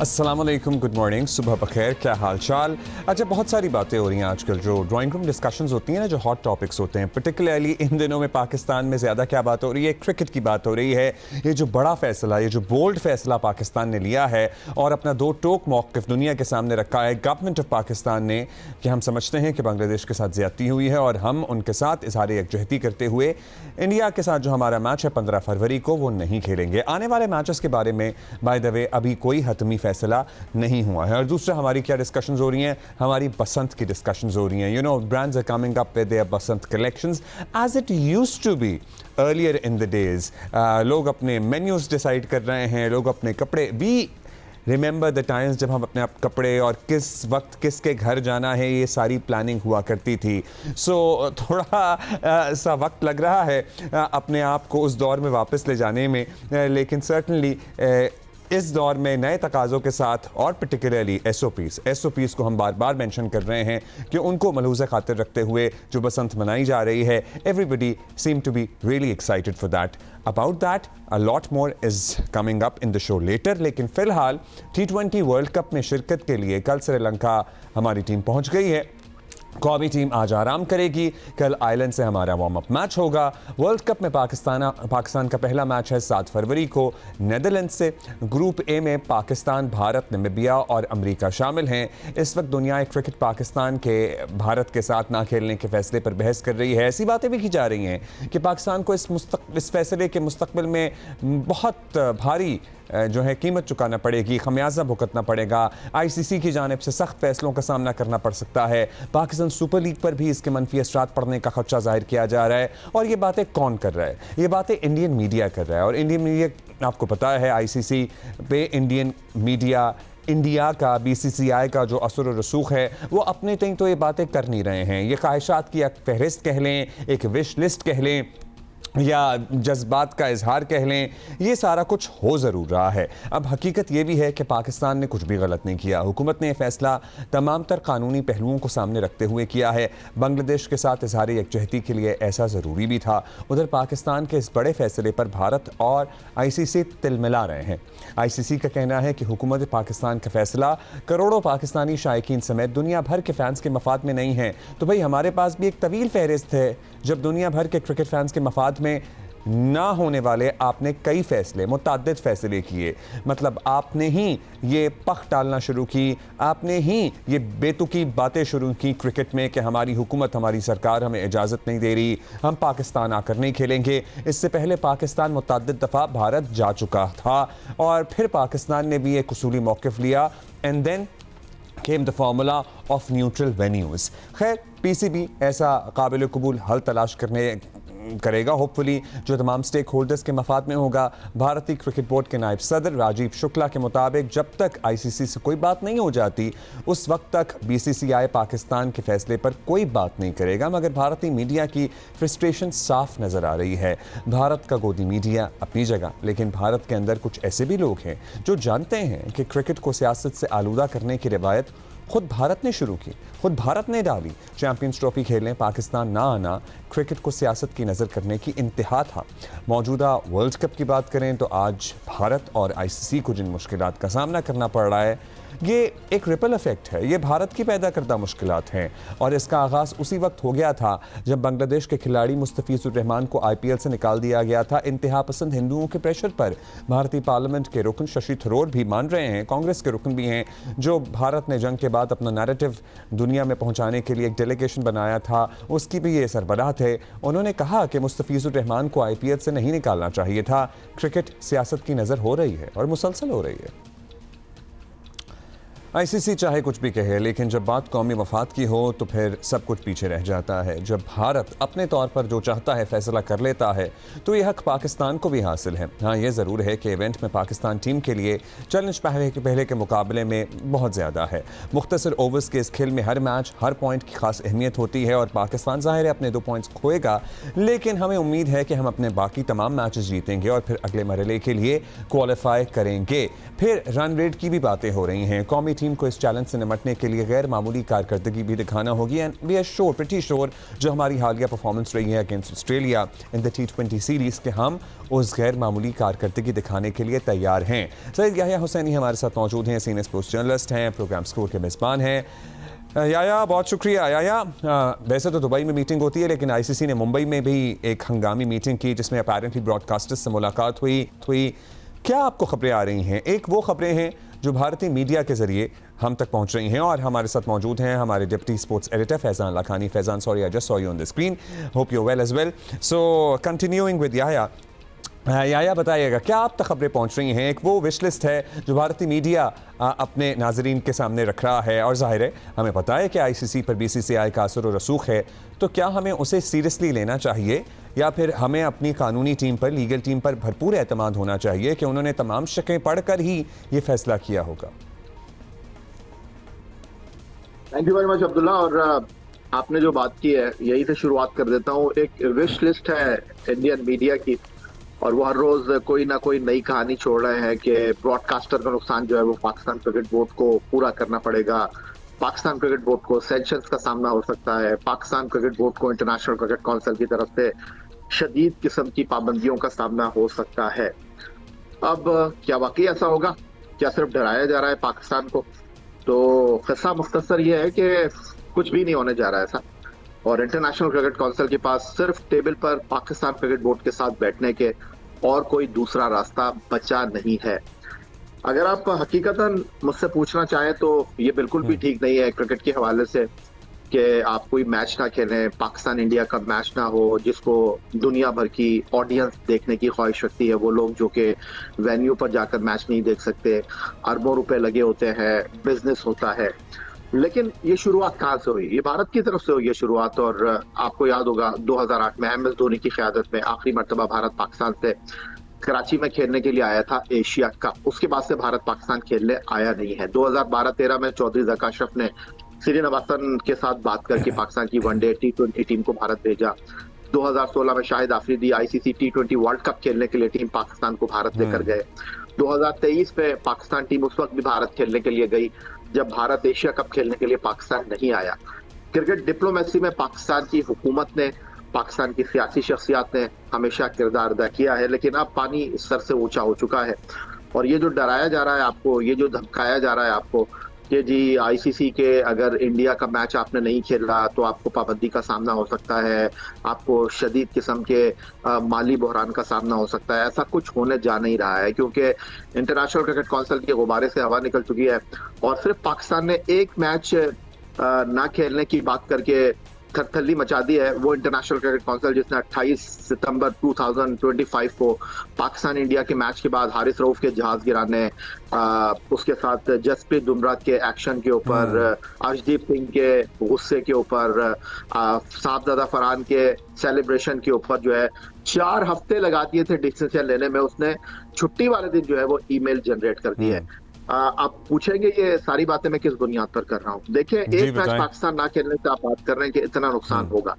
अस्सलामुअलैकुम, good morning, सुबह बखैर, क्या हाल चाल। अच्छा, बहुत सारी बातें हो रही हैं आजकल, जो ड्राइंग रूम डिस्कशंस होती हैं ना, जो हॉट टॉपिक्स होते हैं, पर्टिकुलरली इन दिनों में पाकिस्तान में ज़्यादा क्या बात हो रही है, क्रिकेट की बात हो रही है। ये जो बड़ा फैसला, ये जो बोल्ड फैसला पाकिस्तान ने लिया है और अपना दो टोक मौक़िफ़ दुनिया के सामने रखा है गवर्नमेंट ऑफ पाकिस्तान ने, कि हम समझते हैं कि बांग्लादेश के साथ ज़्यादती हुई है और हम उनके साथ इज़हार यकजहती करते हुए इंडिया के साथ जो हमारा मैच है 15 फरवरी को, वो नहीं खेलेंगे। आने वाले मैचेस के बारे में बाय द वे अभी कोई हतमी फैसला नहीं हुआ है। और दूसरा, हमारी क्या डिस्कशंस हो रही हैं, हमारी बसंत की डिस्कशंस हो रही हैं। You know, brands are coming up with their Basant collections as it used to be earlier in the days. लोग अपने मेन्यूज डिसाइड कर रहे हैं, लोग अपने कपड़े भी रिमेंबर द टाइम्स जब हम अपने कपड़े और किस वक्त किसके घर जाना है, ये सारी प्लानिंग हुआ करती थी। सो थोड़ा सा वक्त लग रहा है अपने आप को उस दौर में वापस ले जाने में, लेकिन सर्टनली इस दौर में नए तकाज़ों के साथ और पर्टिकुलरली एसओपीज़ को हम बार बार मेंशन कर रहे हैं कि उनको मलहूज़ खातिर रखते हुए जो बसंत मनाई जा रही है, everybody seem to be really excited for that. About that a lot more is coming up in the show later. लेकिन फ़िलहाल T20 वर्ल्ड कप में शिरकत के लिए कल श्रीलंका हमारी टीम पहुँच गई है। कौमी टीम आज आराम करेगी, कल आयरलैंड से हमारा वार्म अप मैच होगा। वर्ल्ड कप में पाकिस्तान का पहला मैच है 7 फरवरी को नीदरलैंड से। ग्रुप ए में पाकिस्तान, भारत, नामीबिया और अमेरिका शामिल हैं। इस वक्त दुनिया क्रिकेट पाकिस्तान के भारत के साथ ना खेलने के फैसले पर बहस कर रही है। ऐसी बातें भी की जा रही हैं कि पाकिस्तान को इस फैसले के मुस्तकबिल में बहुत भारी जो है कीमत चुकाना पड़ेगी, खमियाजा भुगतना पड़ेगा। ICC की जानिब से सख्त फैसलों का सामना करना पड़ सकता है। पाकिस्तान सुपर लीग पर भी इसके मनफी असरात पड़ने का खदशा जाहिर किया जा रहा है। और ये बातें कौन कर रहा है? ये बातें इंडियन मीडिया कर रहा है। और इंडियन मीडिया, आपको पता है, ICC पे इंडियन मीडिया, इंडिया का, BCCI का जो असर और रसूख है, वो अपने तक तो ये बातें कर नहीं रहे हैं। ये ख्वाहिशात की एक फहरिस्त कह लें, एक विश लिस्ट कह लें, या जज्बात का इजहार कह लें, ये सारा कुछ हो ज़रूर रहा है। अब हकीकत ये भी है कि पाकिस्तान ने कुछ भी गलत नहीं किया। हुकूमत ने यह फैसला तमाम तर कानूनी पहलुओं को सामने रखते हुए किया है। बांग्लादेश के साथ इजहार यकजहती के लिए ऐसा ज़रूरी भी था। उधर पाकिस्तान के इस बड़े फैसले पर भारत और ICC तिलमिला रहे हैं। ICC का कहना है कि हुकूमत पाकिस्तान का फैसला करोड़ों पाकिस्तानी शायकीन समेत दुनिया भर के फैंस के मफाद में नहीं है। तो भाई, हमारे पास भी एक तवील फहरिस्त है। जब दुनिया भर के क्रिकेट फैंस के मफाद में ना होने वाले आपने कई फैसले, मुतअद्दिद फैसले किए, मतलब आपने ही ये पख डालना शुरू की, आपने ही ये बेतुकी बातें शुरू की क्रिकेट में कि हमारी हुकूमत, हमारी सरकार हमें इजाज़त नहीं दे रही, हम पाकिस्तान आकर नहीं खेलेंगे। इससे पहले पाकिस्तान मुतअद्दिद दफ़ा भारत जा चुका था और फिर पाकिस्तान ने भी एक उसूली मौक़िफ़ लिया। And then came the formula of neutral venues। खैर, PCB ऐसा काबिल कबूल हल तलाश करेगा होपफुली, जो तमाम स्टेक होल्डर्स के मफाद में होगा। भारतीय क्रिकेट बोर्ड के नायब सदर राजीव शुक्ला के मुताबिक जब तक ICC से कोई बात नहीं हो जाती, उस वक्त तक BCCI पाकिस्तान के फैसले पर कोई बात नहीं करेगा। मगर भारतीय मीडिया की फ्रस्ट्रेशन साफ नज़र आ रही है। भारत का गोदी मीडिया अपनी जगह, लेकिन भारत के अंदर कुछ ऐसे भी लोग हैं जो जानते हैं कि क्रिकेट को सियासत से आलूदा करने की रिवायत खुद भारत ने शुरू की, खुद भारत ने डाली। चैंपियंस ट्रॉफी खेलने पाकिस्तान ना आना क्रिकेट को सियासत की नज़र करने की इंतहा था। मौजूदा वर्ल्ड कप की बात करें तो आज भारत और ICC को जिन मुश्किलात का सामना करना पड़ रहा है, ये एक रिपल इफेक्ट है। ये भारत की पैदा करदा मुश्किलात हैं और इसका आगाज़ उसी वक्त हो गया था जब बांग्लादेश के खिलाड़ी मुस्तफ़ीज़ुर रहमान को IPL से निकाल दिया गया था। इंतहा पसंद हिंदुओं के प्रेशर पर भारतीय पार्लियामेंट के रुकन शशि थरूर भी मान रहे हैं, कांग्रेस के रुकन भी हैं, जो भारत ने जंग के बाद अपना नैरेटिव दुनिया में पहुंचाने के लिए एक डेलीगेशन बनाया था, उसकी भी ये सरबराह थे। उन्होंने कहा कि मुस्तफ़ीज़ुर रहमान को IPL से नहीं निकालना चाहिए था। क्रिकेट सियासत की नज़र हो रही है और मुसलसल हो रही है। ICC चाहे कुछ भी कहे, लेकिन जब बात कौमी मफाद की हो तो फिर सब कुछ पीछे रह जाता है। जब भारत अपने तौर पर जो चाहता है फैसला कर लेता है तो ये हक पाकिस्तान को भी हासिल है। हाँ, ये ज़रूर है कि इवेंट में पाकिस्तान टीम के लिए चैलेंज पहले के मुकाबले में बहुत ज़्यादा है। मुख्तसर ओवर्स के इस खेल में हर मैच, हर पॉइंट की खास अहमियत होती है और पाकिस्तान ज़ाहिर है अपने 2 पॉइंट्स खोएगा, लेकिन हमें उम्मीद है कि हम अपने बाकी तमाम मैचेस जीतेंगे और फिर अगले मरहले के लिए क्वालिफाई करेंगे। फिर रन रेट की भी बातें हो रही हैं। कौमी टीम को इस चैलेंज से निपटने के लिए गैर मामूली कारकर्दगी भी दिखाना होगी and we are sure, pretty sure, जो हमारी हालिया परफॉर्मेंस रही है against Australia in the T20 series के हम उस गैर मामूली कारकर्दगी दिखाने के लिए तैयार हैं। सईद याह्या हुसैनी हमारे साथ मौजूद हैं, सीनियर स्पोर्ट्स जर्नलिस्ट हैं, प्रोग्राम स्कोर के मेज़बान हैं। याया, बहुत शुक्रिया। याया, वैसे तो दुबई में मीटिंग होती है लेकिन आईसीसी ने मुंबई में भी एक हंगामी मीटिंग की जिसमें अपैरेंटली ब्रॉडकास्टर्स से मुलाकात हुई। क्या आपको खबरें आ रही हैं? एक वो खबरें हैं जो भारतीय मीडिया के जरिए हम तक पहुंच रही हैं और हमारे साथ मौजूद हैं हमारे deputy sports editor Faizan Lakhani. Faizan, sorry I just saw you on the screen, hope you well as well. So continuing with याया, याया बताइएगा क्या आप तक खबरें पहुंच रही हैं? एक वो विश लिस्ट है जो भारतीय मीडिया अपने नाजरीन के सामने रख रहा है और जाहिर है हमें पता है कि आईसीसी पर बीसीसीआई का असर और रसूख है, तो क्या हमें उसे सीरियसली लेना चाहिए या फिर हमें अपनी कानूनी टीम पर, लीगल टीम पर भरपूर एतमाद होना चाहिए कि उन्होंने तमाम शकें पढ़कर ही ये फैसला किया होगा? Thank you very much Abdullah. और आपने जो बात की है यही से शुरुआत कर देता हूँ। एक विश लिस्ट है इंडियन मीडिया की और वो हर रोज कोई ना कोई नई कहानी छोड़ रहे हैं कि ब्रॉडकास्टर का नुकसान जो है वो पाकिस्तान क्रिकेट बोर्ड को पूरा करना पड़ेगा, पाकिस्तान क्रिकेट बोर्ड को सैंक्शंस का सामना हो सकता है, पाकिस्तान क्रिकेट बोर्ड को इंटरनेशनल क्रिकेट काउंसिल की तरफ से शदीद किस्म की पाबंदियों का सामना हो सकता है। अब क्या वाकई ऐसा होगा? क्या सिर्फ डराया जा रहा है पाकिस्तान को? तो किस्सा मुख्तसर ये है कि कुछ भी नहीं होने जा रहा है ऐसा, और इंटरनेशनल क्रिकेट काउंसिल के पास सिर्फ टेबल पर पाकिस्तान क्रिकेट बोर्ड के साथ बैठने के और कोई दूसरा रास्ता बचा नहीं है। अगर आप हकीकतन मुझसे पूछना चाहें तो ये बिल्कुल भी ठीक नहीं है क्रिकेट के हवाले से कि आप कोई मैच ना खेलें, पाकिस्तान इंडिया का मैच ना हो जिसको दुनिया भर की ऑडियंस देखने की ख्वाहिश रखती है। वो लोग जो कि वेन्यू पर जाकर मैच नहीं देख सकते, अरबों रुपए लगे होते हैं, बिजनेस होता है। लेकिन ये शुरुआत कहाँ से हुई? ये भारत की तरफ से हुई है शुरुआत। और आपको याद होगा 2008 में MS धोनी की क़यादत में आखिरी मर्तबा भारत पाकिस्तान से कराची में खेलने के लिए आया था एशिया कप। उसके बाद से भारत पाकिस्तान खेलने आया नहीं है। 2012-13 में चौधरी ज़का अशरफ ने श्रीनिवासन के साथ बात करके पाकिस्तान की वनडे T20 टीम को भारत भेजा। 2016 में Shahid Afridi ICC T20 world cup खेलने के लिए टीम पाकिस्तान को भारत लेकर गए। 2023 में पाकिस्तान टीम उस वक्त भी भारत खेलने के लिए गई जब भारत एशिया कप खेलने के लिए पाकिस्तान नहीं आया। क्रिकेट डिप्लोमेसी में पाकिस्तान की हुकूमत ने, पाकिस्तान की सियासी शख्सियात ने हमेशा किरदार अदा किया है, लेकिन अब पानी इस सर से ऊंचा हो चुका है। और ये जो डराया जा रहा है आपको, ये जो धमकाया जा रहा है आपको कि जी ICC के अगर इंडिया का मैच आपने नहीं खेला तो आपको पाबंदी का सामना हो सकता है, आपको शदीद किस्म के माली बहरान का सामना हो सकता है, ऐसा कुछ होने जा नहीं रहा है क्योंकि इंटरनेशनल क्रिकेट काउंसिल के गुब्बारे से हवा निकल चुकी है। और सिर्फ पाकिस्तान ने एक मैच ना खेलने की बात करके थरथल्ली मचा दी है, वो इंटरनेशनल क्रिकेट काउंसिल जिसने 28 सितंबर 2025 को पाकिस्तान इंडिया के मैच के बाद हारिस रऊफ के जहाज गिराने, उसके साथ जसप्रीत बुमराह के एक्शन के ऊपर, अर्शदीप सिंह के गुस्से के ऊपर, साहबजादा फरहान के सेलिब्रेशन के ऊपर जो है 4 हफ्ते लगा दिए थे डिसीजन लेने में। उसने छुट्टी वाले दिन जो है वो ईमेल जनरेट कर दी है। आप पूछेंगे ये सारी बातें मैं किस बुनियाद पर कर रहा हूँ? देखिए, एक मैच पाकिस्तान ना खेलने से आप बात कर रहे हैं कि इतना नुकसान होगा।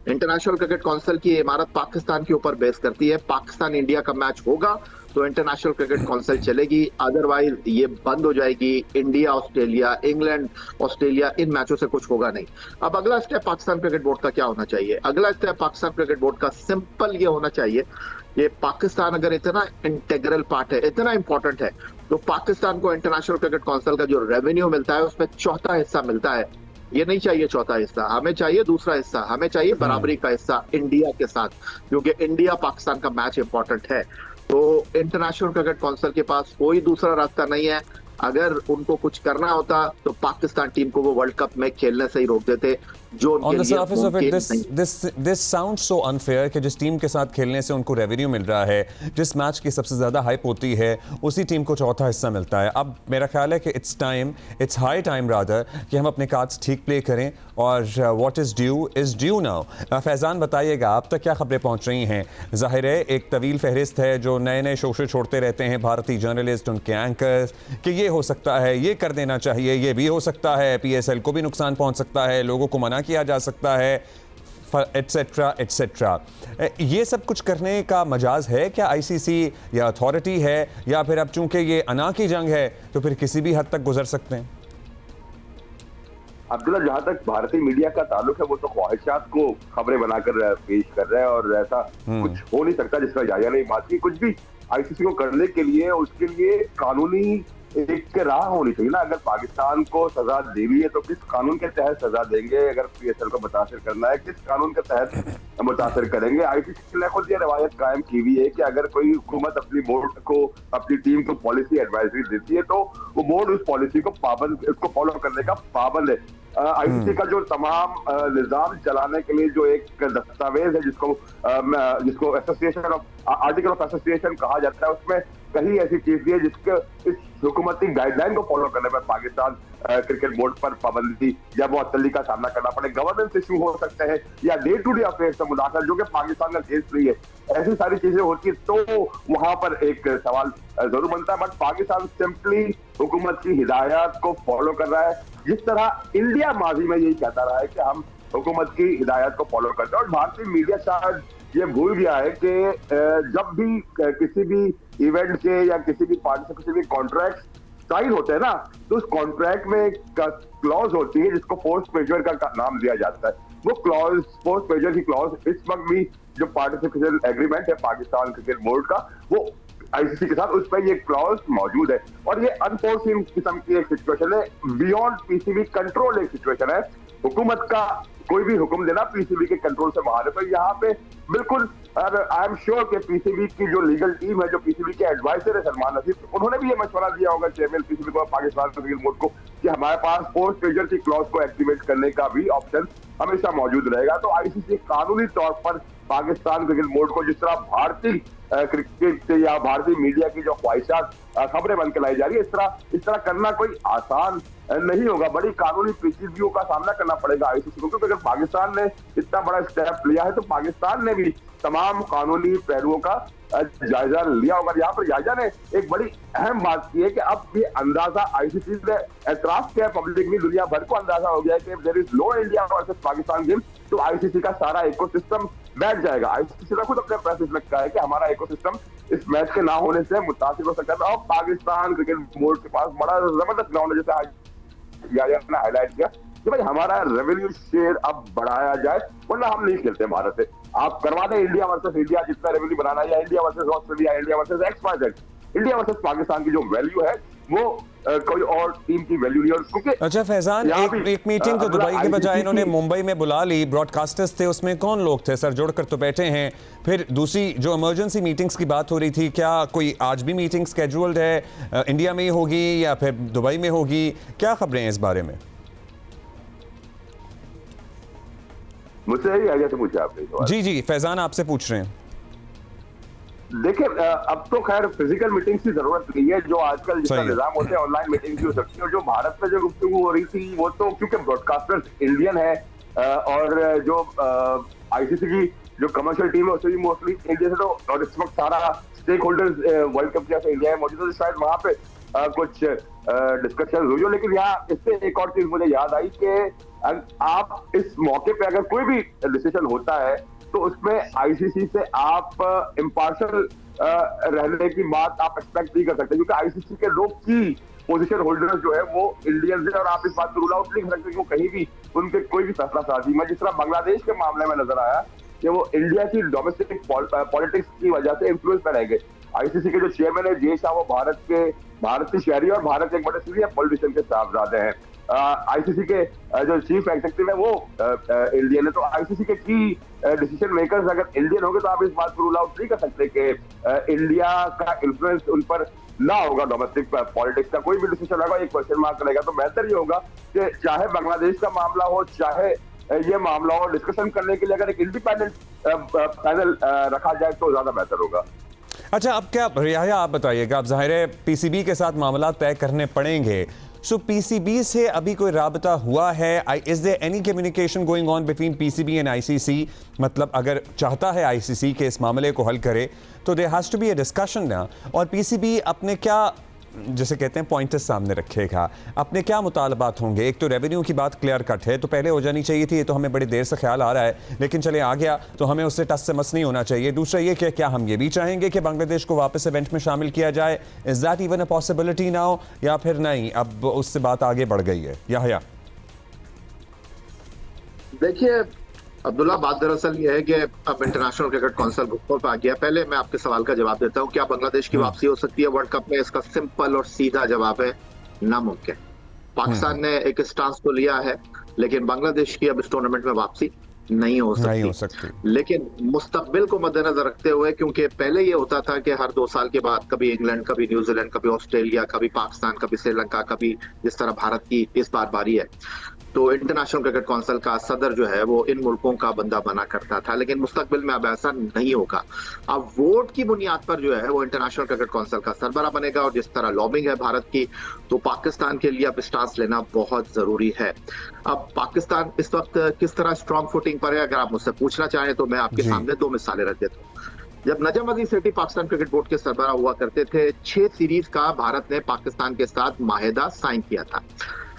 इंटरनेशनल क्रिकेट काउंसिल की इमारत पाकिस्तान के ऊपर बेस करती है। पाकिस्तान इंडिया का मैच होगा तो इंटरनेशनल क्रिकेट काउंसिल चलेगी, अदरवाइज ये बंद हो जाएगी। इंडिया ऑस्ट्रेलिया, इंग्लैंड ऑस्ट्रेलिया, इन मैचों से कुछ होगा नहीं। अब अगला स्टेप पाकिस्तान क्रिकेट बोर्ड का क्या होना चाहिए? अगला स्टेप पाकिस्तान क्रिकेट बोर्ड का सिंपल ये होना चाहिए, ये पाकिस्तान अगर इतना इंटेग्रल पार्ट है, इतना इंपॉर्टेंट है, तो पाकिस्तान को इंटरनेशनल क्रिकेट काउंसिल का जो रेवेन्यू मिलता है उसमें चौथा हिस्सा मिलता है। ये नहीं चाहिए चौथा हिस्सा, हमें चाहिए दूसरा हिस्सा, हमें चाहिए बराबरी का हिस्सा इंडिया के साथ, क्योंकि इंडिया पाकिस्तान का मैच इंपॉर्टेंट है। तो इंटरनेशनल क्रिकेट काउंसिल के पास कोई दूसरा रास्ता नहीं है। अगर उनको कुछ करना होता तो पाकिस्तान टीम को वो वर्ल्ड कप में खेलने से ही रोक देते, जो On the surface of it, this sounds so unfair कि जिस टीम के साथ खेलने से उनको रेवेन्यू मिल रहा है, जिस मैच की सबसे ज़्यादा हाइप होती है, उसी टीम को चौथा हिस्सा मिलता है। अब मेरा ख्याल है कि इट्स हाई टाइम रादर कि हम अपने कार्ड्स ठीक प्ले करें और what is due now. Faizan, बताइएगा आप तक क्या खबरें पहुँच रही हैं? ज़ाहिर है एक तवील फहरिस्त है जो नए नए शोशे छोड़ते रहते हैं भारतीय जर्नलिस्ट, उनके एंकर्स, कि ये हो सकता है, ये कर देना चाहिए, ये भी हो सकता है, PSL को भी नुकसान पहुँच सकता है, लोगों को मना किया जा सकता है, एटसेट्रा एटसेट्रा। ये सब कुछ करने का मजाज है क्या ICC या अथॉरिटी है, या फिर अब चूंकि ये अना की जंग है तो फिर किसी भी हद तक गुजर सकते हैं? अब्दुल्ला, जहां तक भारतीय मीडिया का ताल्लुक है, वो तो ख्वाहिशात को खबरें बनाकर पेश कर रहा है और ऐसा कुछ हो नहीं सकता जिसका जायजा नहीं। बात की कुछ भी आईसीसी को करने के लिए उसके लिए कानूनी एक राह होनी चाहिए ना। अगर पाकिस्तान को सजा देनी है तो किस कानून के तहत सजा देंगे, अगर पीएसएल को मुतासिर करना है किस कानून के तहत मुतासिर करेंगे। आईसीसी ने खुद ये रवायत कायम की हुई है कि अगर कोई हुकूमत अपनी बोर्ड को, अपनी टीम को पॉलिसी एडवाइजरी देती है तो वो बोर्ड उस पॉलिसी को उसको फॉलो करने का पाबंद है। आईसीसी का जो तमाम निजाम चलाने के लिए जो एक दस्तावेज है जिसको association of article of association कहा जाता है, उसमें कहीं ऐसी चीज भी है जिसके इस हुकूमती गाइडलाइन को फॉलो करने पर पाकिस्तान क्रिकेट बोर्ड पर पाबंदी या मुअत्तली का सामना करना पड़े। गवर्नेंस इशू हो सकते हैं या डे टू डे अफेयर्स से मुदाखलत, जो कि पाकिस्तान का केस नहीं है। ऐसी सारी चीजें होती है तो वहां पर एक सवाल जरूर बनता है। बट पाकिस्तान सिंपली हुकूमत की हिदायत को फॉलो कर रहा है, जिस तरह इंडिया माजी में यही कहता रहा है कि हम हुकूमत की हिदायत को फॉलो करते हैं। और भारतीय मीडिया शायद ये भूल गया है कि जब भी किसी भी इवेंट के या किसी भी पार्टी से किसी भी कॉन्ट्रैक्ट साइन होते हैं ना, तो उस कॉन्ट्रैक्ट में एक क्लॉज होती है जिसको फोर्स मेजर का नाम दिया जाता है। वो क्लॉज, फोर्स मेजर की क्लॉज इस वक्त भी जो पार्टिसिपेशन एग्रीमेंट है पाकिस्तान क्रिकेट बोर्ड का, वो आईसीसी के साथ, उस पर ये क्लॉज मौजूद है। और ये अनफोर्सिन किस्म की एक सिचुएशन है, बियॉन्ड पीसीबी कंट्रोल एक सिचुएशन है। हुकूमत का कोई भी हुक्म देना पीसीबी के कंट्रोल से बाहर है। तो यहाँ पे बिल्कुल आई एम श्योर कि पीसीबी की जो लीगल टीम है, जो पीसीबी के एडवाइजर है सलमान नसीब, उन्होंने भी ये मशवरा दिया होगा चेयरमैन पीसीबी को, पाकिस्तान क्रिकेट बोर्ड को, कि हमारे पास फोर्स मेजर की क्लॉज को एक्टिवेट करने का भी ऑप्शन हमेशा मौजूद रहेगा। तो आईसीसी कानूनी तौर पर पाकिस्तान क्रिकेट बोर्ड को, जिस तरह भारतीय क्रिकेट या भारतीय मीडिया की जो ख्वाहिशात खबरें बन के लाई जा रही है, इस तरह करना कोई आसान नहीं होगा। बड़ी कानूनी पेचीदगियों का सामना करना पड़ेगा आईसीसी को, क्योंकि अगर पाकिस्तान ने इतना बड़ा स्टेप लिया है तो पाकिस्तान ने भी तमाम कानूनी पहलुओं का जायजा लिया होगा। यहाँ पर जायजा ने एक बड़ी अहम बात की है कि अब ये अंदाजा आईसीसी ने एतराफ किया, पब्लिक में दुनिया भर को अंदाजा हो गया है कि there is no India versus Pakistan game, तो आईसीसी का सारा इकोसिस्टम बैठ जाएगा। आईसीसी ने खुद अपने प्रेस में कहा है कि हमारा इकोसिस्टम इस मैच के ना होने से मुतासिर हो सकता है। और पाकिस्तान क्रिकेट बोर्ड के पास बड़ा जबरदस्त ग्राउंड है, जैसे आज ने हाईलाइट किया कि भाई हमारा रेवेन्यू शेयर अब बढ़ाया जाए, वरना हम नहीं खेलते भारत से। आप करवा दें इंडिया वर्सेस इंडिया जितना रेवेन्यू बनाना है, या India versus Australia, India versus XYZ, India versus Pakistan की जो वैल्यू है वो कोई और टीम की वैल्यू नहीं। और क्योंकि अच्छा फैजान, एक मीटिंग तो दुबई के बजाय इन्होंने मुंबई में बुला ली, ब्रॉडकास्टर्स थे, उसमें कौन लोग थे? सर जोड़कर तो बैठे हैं। फिर दूसरी जो इमरजेंसी मीटिंग्स की बात हो रही थी, क्या कोई आज भी मीटिंग स्केड्यूल्ड है? इंडिया में ही होगी या फिर दुबई में होगी? क्या खबरें हैं इस बारे में? मुझसे यही आइडिया से पूछा आपने। जी फैजान आपसे पूछ रहे हैं। देखिए, अब तो खैर फिजिकल मीटिंग की जरूरत नहीं है, जो आजकल जितना निजाम होते हैं ऑनलाइन मीटिंग भी हो सकती है। और जो भारत में जो गुफ्तगू हो रही थी वो तो क्योंकि ब्रॉडकास्टर्स इंडियन है और जो आईसीसी की जो कमर्शियल टीम है उससे भी मोस्टली इंडिया से, तो और इस वक्त सारा स्टेक होल्डर्स वर्ल्ड कप जैसे इंडिया में मौजूद है, तो शायद वहां पे कुछ डिस्कशन हुई हो। लेकिन यहाँ इससे एक और चीज मुझे याद आई कि आप इस मौके पे अगर कोई भी डिसीजन होता है तो उसमें आईसीसी से आप इम्पार्शियल रहने की बात आप एक्सपेक्ट नहीं कर सकते, क्योंकि आईसीसी के लोग की पोजीशन होल्डर्स जो है वो इंडियंस है और आप इस बात को रूल आउट नहीं कर सकते कि वो कहीं भी उनके कोई भी फैसला साजी में, जिस तरह बांग्लादेश के मामले में नजर आया कि वो इंडिया की डोमेस्टिक पॉलिटिक्स की वजह से इन्फ्लुएंस में रह गए। आईसीसी के जो चेयरमैन है जे शाह, वो भारत के शहरी और भारत के एक बड़े सीनियर पॉलिटिशियन के साहबजादे हैं। आईसीसी के जो चीफ एग्जीक्यूटिव है वो इंडियन है। तो आईसीसी के की डिसीजन मेकर्स अगर इंडियन होंगे तो आप इस बात को रूल आउट नहीं कर सकते कि इंडिया का इन्फ्लुएंस उन पर ना होगा। डोमेस्टिक पॉलिटिक्स का कोई भी डिसीजन होगा, एक क्वेश्चन मार्क रहेगा। तो बेहतर ये होगा कि चाहे बांग्लादेश का मामला हो, चाहे ये मामला हो, डिस्कशन करने के लिए अगर एक इंडिपेंडेंट पैनल रखा जाए तो ज्यादा बेहतर होगा। अच्छा, अब क्या रियाया आप बताइएगा, अब जाहिर है पीसीबी के साथ मामला तय करने पड़ेंगे। सो पीसीबी से अभी कोई राबता हुआ है? Is there any communication going on between PCB and ICC? मतलब अगर चाहता है आईसीसी के इस मामले को हल करे तो there has to be a discussion ना। और पीसीबी अपने क्या, जैसे कहते हैं, पॉइंटर्स सामने रखेगा, अपने क्या मुतालबात होंगे? एक तो रेवेन्यू की बात क्लियर कट है, तो पहले हो जानी चाहिए थी, ये तो हमें बड़ी देर से ख्याल आ रहा है, लेकिन चले आ गया तो हमें उससे टस से मस नहीं होना चाहिए। दूसरा ये कि क्या हम ये भी चाहेंगे कि बांग्लादेश को वापस इवेंट में शामिल किया जाए? Is that even a possibility now, या फिर नहीं अब उससे बात आगे बढ़ गई है? या देखिए अब्दुल्ला, बात दरअसल ये है कि अब इंटरनेशनल क्रिकेट काउंसिल घुटनों पर आ गया। पहले मैं आपके सवाल का जवाब देता हूँ, क्या बांग्लादेश की वापसी हो सकती है वर्ल्ड कप में? इसका सिंपल और सीधा जवाब है नामुमकिन। पाकिस्तान ने एक स्टांस तो लिया है, लेकिन बांग्लादेश की अब इस टूर्नामेंट में वापसी नहीं हो नहीं हो सकती। सकती। लेकिन मुस्तकबिल को मद्देनजर रखते हुए, क्योंकि पहले ये होता था कि हर 2 साल के बाद कभी इंग्लैंड, कभी न्यूजीलैंड, कभी ऑस्ट्रेलिया, कभी पाकिस्तान, कभी श्रीलंका, कभी जिस तरह भारत की इस बार बारी है, तो इंटरनेशनल क्रिकेट काउंसिल का सदर जो है वो इन मुल्कों का बंदा बना करता था। लेकिन मुस्तकबिल में अब ऐसा नहीं होगा। अब वोट की बुनियाद पर जो है वो इंटरनेशनल क्रिकेट काउंसिल का सरबरा बनेगा, और जिस तरह लॉबिंग है भारत की, तो पाकिस्तान के लिए अब स्टांस लेना बहुत जरूरी है। अब पाकिस्तान इस वक्त किस तरह स्ट्रॉन्ग फुटिंग पर है, अगर आप मुझसे पूछना चाहें तो मैं आपके सामने 2 मिसालें रख देता हूँ। जब नजम अजीज सेठी पाकिस्तान क्रिकेट बोर्ड के सरबरा हुआ करते थे, 6 सीरीज का भारत ने पाकिस्तान के साथ माहिदा साइन किया था।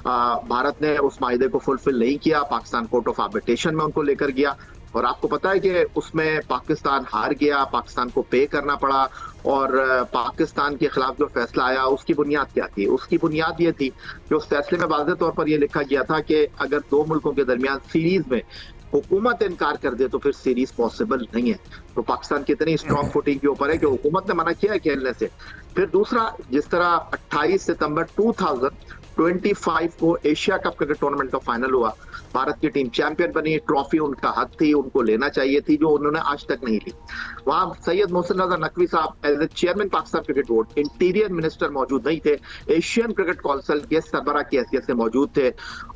भारत ने उस माहिदे को फुलफिल नहीं किया, पाकिस्तान कोर्ट ऑफ आर्बिट्रेशन में उनको लेकर गया, और आपको पता है कि उसमें पाकिस्तान हार गया, पाकिस्तान को पे करना पड़ा। और पाकिस्तान के खिलाफ जो फैसला आया उसकी बुनियाद क्या थी? उसकी बुनियाद ये थी कि उस फैसले में वाज़ेह तौर पर यह लिखा गया था कि अगर 2 मुल्कों के दरमियान सीरीज में हुकूमत इनकार कर दे तो फिर सीरीज पॉसिबल नहीं है। तो पाकिस्तान कितनी स्ट्रॉन्ग फुटिंग के ऊपर है कि हुकूमत ने मना किया है खेलने से। फिर दूसरा, जिस तरह 28 सितंबर 2025 को एशिया कप क्रिकेट टूर्नामेंट का फाइनल हुआ, भारत की टीम चैंपियन बनी, ट्रॉफी उनका हक थी, उनको लेना चाहिए थी, जो उन्होंने आज तक नहीं ली। वहां सैयद मोहसिन रजा नकवी साहब as a chairman Pakistan cricket board, interior minister मौजूद नहीं थे, एशियन क्रिकेट काउंसिल के सरबरा की हैसियत से मौजूद थे।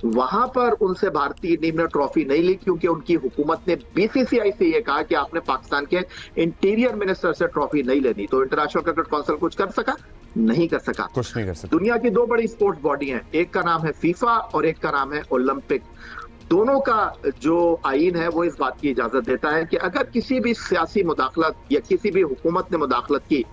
वहां पर उनसे भारतीय टीम ने ट्रॉफी नहीं ली, क्योंकि उनकी हुकूमत ने बीसीसीआई से यह कहा कि आपने पाकिस्तान के इंटीरियर मिनिस्टर से ट्रॉफी नहीं लेनी। तो इंटरनेशनल क्रिकेट काउंसिल कुछ कर सका? नहीं कर सका। कुछ नहीं कर सकता। दुनिया की 2 बड़ी स्पोर्ट्स बॉडी हैं, एक का नाम है फीफा और एक का नाम है ओलंपिक। दोनों का जो आईन है वो इस बात की इजाजत देता है कि अगर किसी भी सियासी मुदाखलत या किसी भी हुकूमत ने मुदाखलत की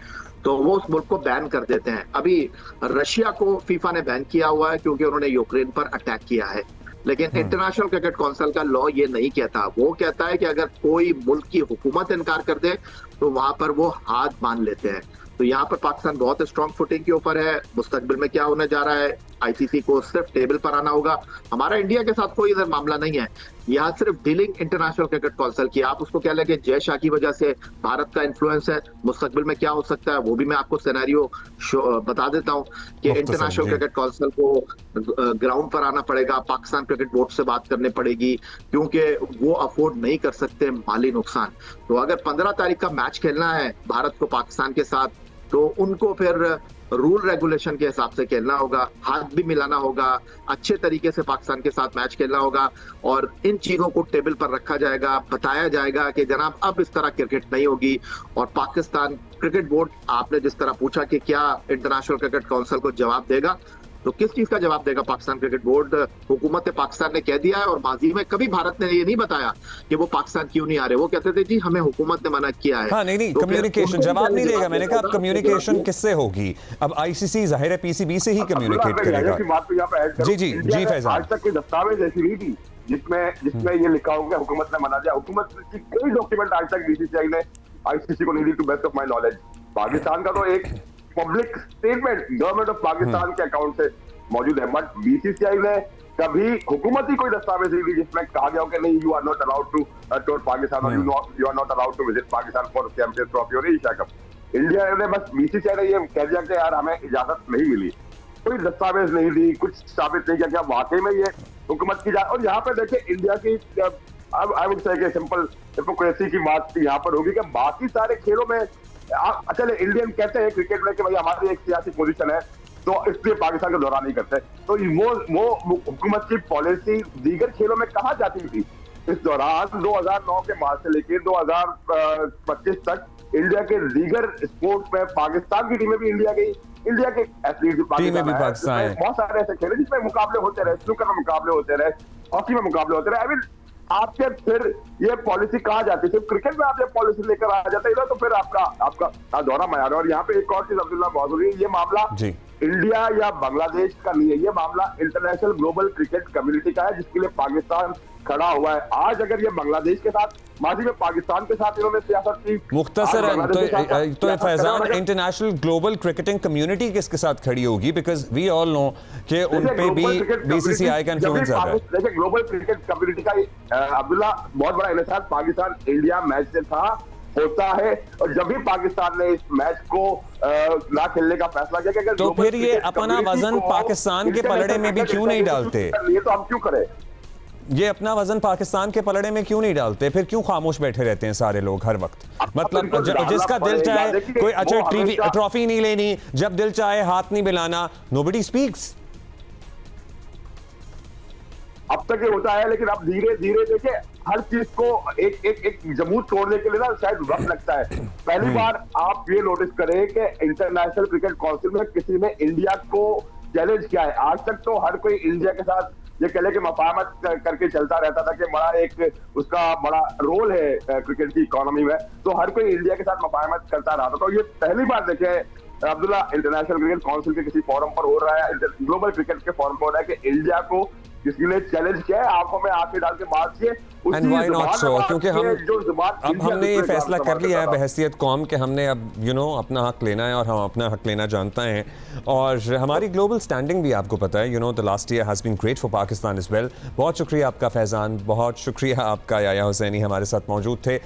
तो वो उस मुल्क को बैन कर देते हैं। अभी रशिया को फीफा ने बैन किया हुआ है क्योंकि उन्होंने यूक्रेन पर अटैक किया है। लेकिन इंटरनेशनल क्रिकेट काउंसिल का लॉ ये नहीं कहता। वो कहता है कि अगर कोई मुल्क की हुकूमत इनकार कर दे तो वहां पर वो हाथ बांध लेते हैं। तो यहाँ पर पाकिस्तान बहुत स्ट्रॉन्ग फुटिंग के ऊपर है। मुस्तकबिल में क्या होने जा रहा है, आईसीसी को सिर्फ टेबल पर आना होगा। हमारा इंडिया के साथ कोई इधर मामला नहीं है, यहाँ सिर्फ डीलिंग इंटरनेशनल क्रिकेट काउंसिल की। आप उसको कह लें कि जय शाह की वजह से भारत का इन्फ्लुएंस है। मुस्तकबिल में क्या हो सकता है वो भी मैं आपको सिनेरियो बता देता हूँ कि इंटरनेशनल क्रिकेट काउंसिल को ग्राउंड पर आना पड़ेगा, पाकिस्तान क्रिकेट बोर्ड से बात करनी पड़ेगी, क्योंकि वो अफोर्ड नहीं कर सकते माली नुकसान। तो अगर 15 तारीख का मैच खेलना है भारत को पाकिस्तान के साथ, तो उनको फिर रूल रेगुलेशन के हिसाब से खेलना होगा, हाथ भी मिलाना होगा, अच्छे तरीके से पाकिस्तान के साथ मैच खेलना होगा, और इन चीजों को टेबल पर रखा जाएगा, बताया जाएगा कि जनाब अब इस तरह क्रिकेट नहीं होगी। और पाकिस्तान क्रिकेट बोर्ड, आपने जिस तरह पूछा कि क्या इंटरनेशनल क्रिकेट काउंसिल को जवाब देगा, तो किस चीज का जवाब देगा पाकिस्तान क्रिकेट बोर्ड? हुकूमत पाकिस्तान ने कह दिया है, और माजी में कभी भारत ने ये नहीं बताया कि वो पाकिस्तान क्यों नहीं आ रहे। वो कहते थे जी हमें हुकूमत ने मना किया है। हाँ, नहीं, तो कम्युनिकेशन जवाब नहीं देगा। मैंने कहा अब कम्युनिकेशन किससे होगी? अब आईसीसी जाहिर है पीसीबी से ही कम्युनिकेट करेगा। जी फैजान, आज तक कोई दस्तावेज ऐसी नहीं थी जिसमें ये लिखा होगा हुकूमत ने मना दिया। हुकूमत की कोई डॉक्यूमेंट आज तक बीसीसीआई ने आईसीसी को नहीं दी, to best of my knowledge. Pakistan का तो एक public statement government of Pakistan के अकाउंट से मौजूद है, बट बीसीसीआई ने कभी हुकूमती कोई दस्तावेज नहीं दी जिसमें कहा गया हो कि नहीं, you are not allowed to tour Pakistan, you are not allowed to visit Pakistan for Champions Trophy और एशिया कप। इंडिया ने बस बीसीसीआई ने ये कह दिया कि यार हमें इजाजत नहीं मिली, कोई दस्तावेज नहीं दी, कुछ साबित नहीं किया कि वाकई में ये हुकूमत की और यहाँ पे देखिए इंडिया की I would say simple hypocrisy की बात यहाँ पर होगी कि बाकी सारे खेलों में चले इंडियन कहते हैं क्रिकेट में कि भाई हमारी एक सियासी पोजीशन है तो इसलिए पाकिस्तान का दौरा नहीं करते। तो वो हुकूमत की पॉलिसी दीगर खेलों में कहाँ जाती थी? इस दौरान 2009 के मार्च से लेकर 2025 तक इंडिया के दीगर स्पोर्ट्स में पाकिस्तान की टीमें भी इंडिया गई, इंडिया के एथलीट भी पाकिस्तान, बहुत सारे ऐसे खेले जिसमें मुकाबले होते रहे, स्नूकर में मुकाबले होते रहे, हॉकी में मुकाबले होते रहे। आई मीन आपके फिर ये पॉलिसी कहाँ जाती? सिर्फ क्रिकेट में आप ये पॉलिसी लेकर आ जाते हैं तो फिर आपका दौरा मायार। और यहाँ पे एक और चीज अब्दुल्ला बहुत जरूरी है, ये मामला इंडिया या बांग्लादेश का नहीं है, ये मामला इंटरनेशनल ग्लोबल क्रिकेट कम्युनिटी का है, जिसके लिए पाकिस्तान खड़ा हुआ है। आज अगर ये बांग्लादेश के साथ, माजी में पाकिस्तान के साथ इन्होंने सियासत की, मुख्तसरन तो Faizan, international global cricketing community किसके साथ खड़ी होगी? बिकॉज वी ऑल नो कि उन पे भी बीसीसीआई का इन्फ्लुएंस आ रहा है। देखिए, ग्लोबल क्रिकेट कम्युनिटी का अब्दुल्ला बहुत बड़ा इन्हेसार पाकिस्तान इंडिया मैच से था, होता है, और जब भी पाकिस्तान ने इस मैच को ना खेलने का फैसला किया कि तो फिर ये अपना वजन पाकिस्तान के पलड़े में भी क्यों नहीं डालते? ये तो हम क्यों करें? ये अपना वजन पाकिस्तान के पलड़े में क्यों नहीं डालते? फिर क्यों खामोश बैठे रहते हैं सारे लोग हर वक्त? मतलब जिसका दिल चाहे कोई अच्छा ट्रॉफी नहीं लेनी, जब दिल चाहे हाथ नहीं मिलाना, नोबडी स्पीक्स। अब तक ये होता है, लेकिन अब धीरे धीरे देखिए हर चीज को एक जमूत तोड़ने के लिए ना शायद वक्त लगता है। पहली बार आप ये नोटिस करें कि इंटरनेशनल क्रिकेट काउंसिल में किसी ने इंडिया को चैलेंज किया है। आज तक तो हर कोई इंडिया के साथ ये कह ले कि मफाहमत करके चलता रहता था कि बड़ा एक उसका बड़ा रोल है क्रिकेट की इकोनॉमी में, तो हर कोई इंडिया के साथ मफाहमत करता रहा था। तो ये पहली बार देखे अब्दुल्ला इंटरनेशनल क्रिकेट काउंसिल के किसी फोरम पर हो रहा है, ग्लोबल क्रिकेट के फोरम पर हो रहा है कि इंडिया को किसी ने चैलेंज किया है, आंखों में आंखें डाल के बात किए। And why not so? क्योंकि अब हमने ये फैसला कर लिया है बहैसियत कौम कि हमने अब अपना हक लेना है, और हम अपना हक लेना जानते हैं। और हमारी ग्लोबल स्टैंडिंग भी आपको पता है, the last year has been great for Pakistan as well. बहुत शुक्रिया आपका फैजान, बहुत शुक्रिया आपका याया हुसैनी हमारे साथ मौजूद थे।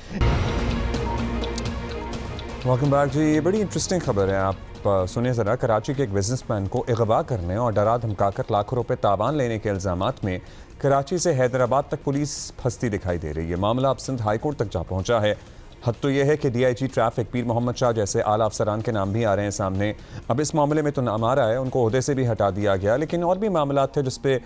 वेलकम बैक जी। ये बड़ी इंटरेस्टिंग खबर है, आप सुनिए ज़रा। कराची के एक बिजनेसमैन को अगवा करने और डरा धमकाकर लाखों रुपए तावान लेने के इल्ज़ामात में कराची से हैदराबाद तक पुलिस फंसती दिखाई दे रही है। मामला अब सिंध हाई कोर्ट तक जा पहुंचा है। हद तो यह है कि DIG ट्रैफिक पीर मोहम्मद शाह जैसे आला अफसरान के नाम भी आ रहे हैं सामने। अब इस मामले में तो नाम आ रहा है, उनको ओहदे से भी हटा दिया गया, लेकिन और भी मामला थे जिस पे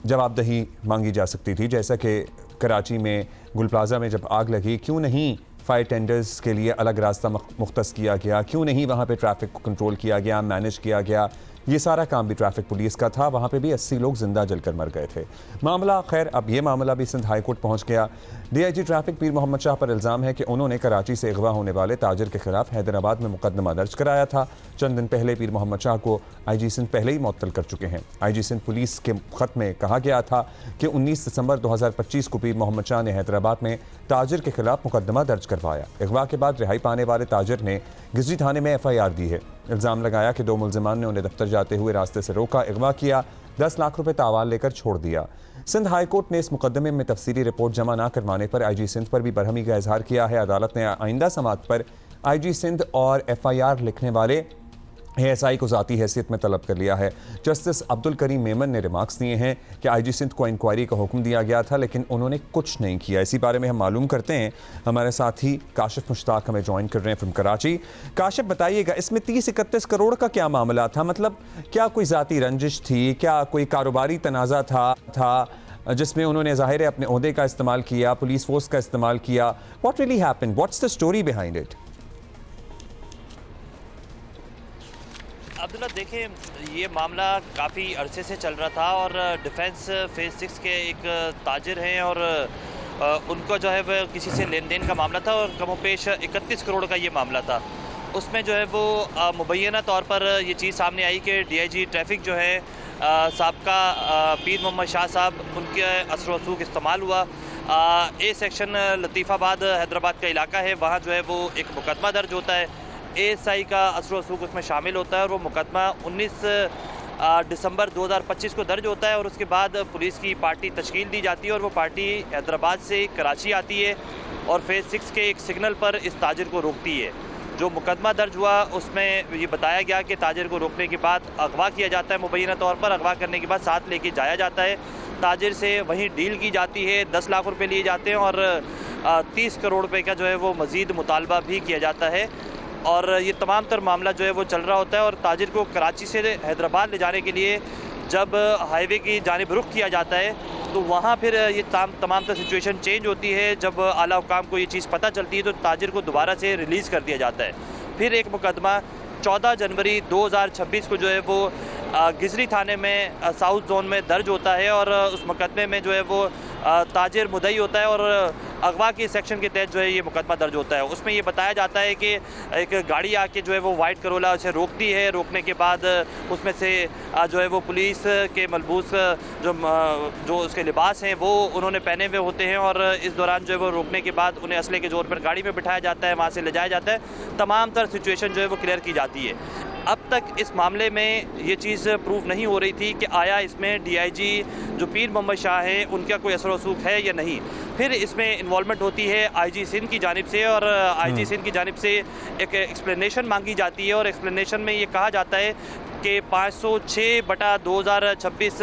जवाबदही मांगी जा सकती थी। जैसा कि कराची में गुल प्लाजा में जब आग लगी, क्यों नहीं फायर टेंडर्स के लिए अलग रास्ता मुख्तस किया गया, क्यों नहीं वहाँ पे ट्रैफिक को कंट्रोल किया गया, मैनेज किया गया। ये सारा काम भी ट्रैफिक पुलिस का था। वहाँ पे भी 80 लोग जिंदा जलकर मर गए थे। मामला खैर, अब ये मामला भी सिंध हाई कोर्ट पहुँच गया। DIG ट्रैफिक पीर मोहम्मद शाह पर इल्ज़ाम है कि उन्होंने कराची से अगवा होने वाले ताजिर के खिलाफ हैदराबाद में मुकदमा दर्ज कराया था। चंद दिन पहले पीर मोहम्मद शाह को IG सिंध पहले ही मुअत्तल कर चुके हैं। IG सिंध पुलिस के खत में कहा गया था कि 19 दिसंबर 2025 को पीर मोहम्मद शाह ने हैदराबाद में ताजिर के खिलाफ मुकदमा दर्ज करवाया। अगवा के बाद रिहाई पाने वाले ताजिर ने गिजरी थाने में FIR दी है। इल्ज़ाम लगाया कि 2 मुल्ज़िमान ने उन्हें दफ्तर जाते हुए रास्ते से रोका, अगवा किया, 10 लाख रुपए तावान लेकर छोड़ दिया। सिंध हाई कोर्ट ने इस मुकदमे में तफसीली रिपोर्ट जमा न करवाने पर IG सिंध पर भी बरहमी का इजहार किया है। अदालत ने आइंदा समात पर IG सिंध और FIR लिखने वाले ASI को ज़ाती हैसियत में तलब कर लिया है। जस्टिस अब्दुल करीम मेमन ने रिमार्क्स दिए हैं कि IG सिंध को इंक्वायरी का हुक्म दिया गया था, लेकिन उन्होंने कुछ नहीं किया। इसी बारे में हम मालूम करते हैं, हमारे साथी काशिफ मुश्ताक हमें ज्वाइन कर रहे हैं फ्रॉम कराची। काशिफ, बताइएगा, इसमें 30-31 करोड़ का क्या मामला था? मतलब क्या कोई ज़ाती रंजिश थी, क्या कोई कारोबारी तनाज़ा था जिसमें उन्होंने ज़ाहिर है अपने ओहदे का इस्तेमाल किया, पुलिस फोर्स का इस्तेमाल किया? What really happened? What's the story behind it? Abdullah, देखें, ये मामला काफ़ी अरसे से चल रहा था और डिफेंस फेज़ 6 के एक ताजिर हैं और उनको जो है वह किसी से लेन देन का मामला था और कमोपेश 31 करोड़ का ये मामला था। उसमें जो है वो मुबैना तौर पर ये चीज़ सामने आई कि DIG ट्रैफिक जो है साबका पीर मोहम्मद शाह साहब, उनके असर वसूख इस्तेमाल हुआ। A सेक्शन लतीफ़ाबाद हैदराबाद का इलाका है, वहाँ जो है वो एक मुकदमा दर्ज होता है। ASI का असर वसूख उसमें शामिल होता है और वो मुकदमा 19 दिसंबर 2025 को दर्ज होता है और उसके बाद पुलिस की पार्टी तश्कील दी जाती है और वो पार्टी हैदराबाद से कराची आती है और फेज़ 6 के एक सिग्नल पर इस ताजिर को रोकती है। जो मुकदमा दर्ज हुआ उसमें ये बताया गया कि ताजिर को रोकने के बाद अगवा किया जाता है। मुबैना तौर पर अगवा करने के बाद साथ लेके जाया जाता है, ताजिर से वहीं डील की जाती है, 10 लाख रुपए लिए जाते हैं और 30 करोड़ रुपए का जो है वो मज़ीद मुतालबा भी किया जाता है। और ये तमाम तर मामला जो है वो चल रहा होता है और ताजिर को कराची से हैदराबाद ले जाने के लिए जब हाईवे की जानिब रुख किया जाता है तो वहाँ फिर ये तमाम तर सिचुएशन चेंज होती है। जब आला हुकाम को ये चीज़ पता चलती है तो ताजिर को दोबारा से रिलीज़ कर दिया जाता है। फिर एक मुकदमा 14 जनवरी 2026 को जो है वो गिजरी थाने में साउथ जोन में दर्ज होता है और उस मुकदमे में जो है वो ताजिर मुद्दई होता है और अगवा के सेक्शन के तहत जो है ये मुकदमा दर्ज होता है। उसमें ये बताया जाता है कि एक गाड़ी आके जो है वो वाइट करोला उसे रोकती है, रोकने के बाद उसमें से जो है वो पुलिस के मलबूस जो उसके लिबास हैं वो उन्होंने पहने हुए होते हैं, और इस दौरान जो है वो रोकने के बाद उन्हें असले के जोर पर गाड़ी में बिठाया जाता है, वहाँ से ले जाया जाता है। तमाम तर सिचुएशन जो है वो क्लियर की जाती है। अब तक इस मामले में ये चीज़ प्रूव नहीं हो रही थी कि आया इसमें डीआईजी जो पीर मोहम्मद शाह है उनका कोई असर वसूख है या नहीं। फिर इसमें इन्वॉल्वमेंट होती है आईजी सिंध की जानिब से, और आईजी सिंध की जानिब से एक एक्सप्लेनेशन मांगी जाती है, और एक्सप्लेनेशन में ये कहा जाता है कि 506/2026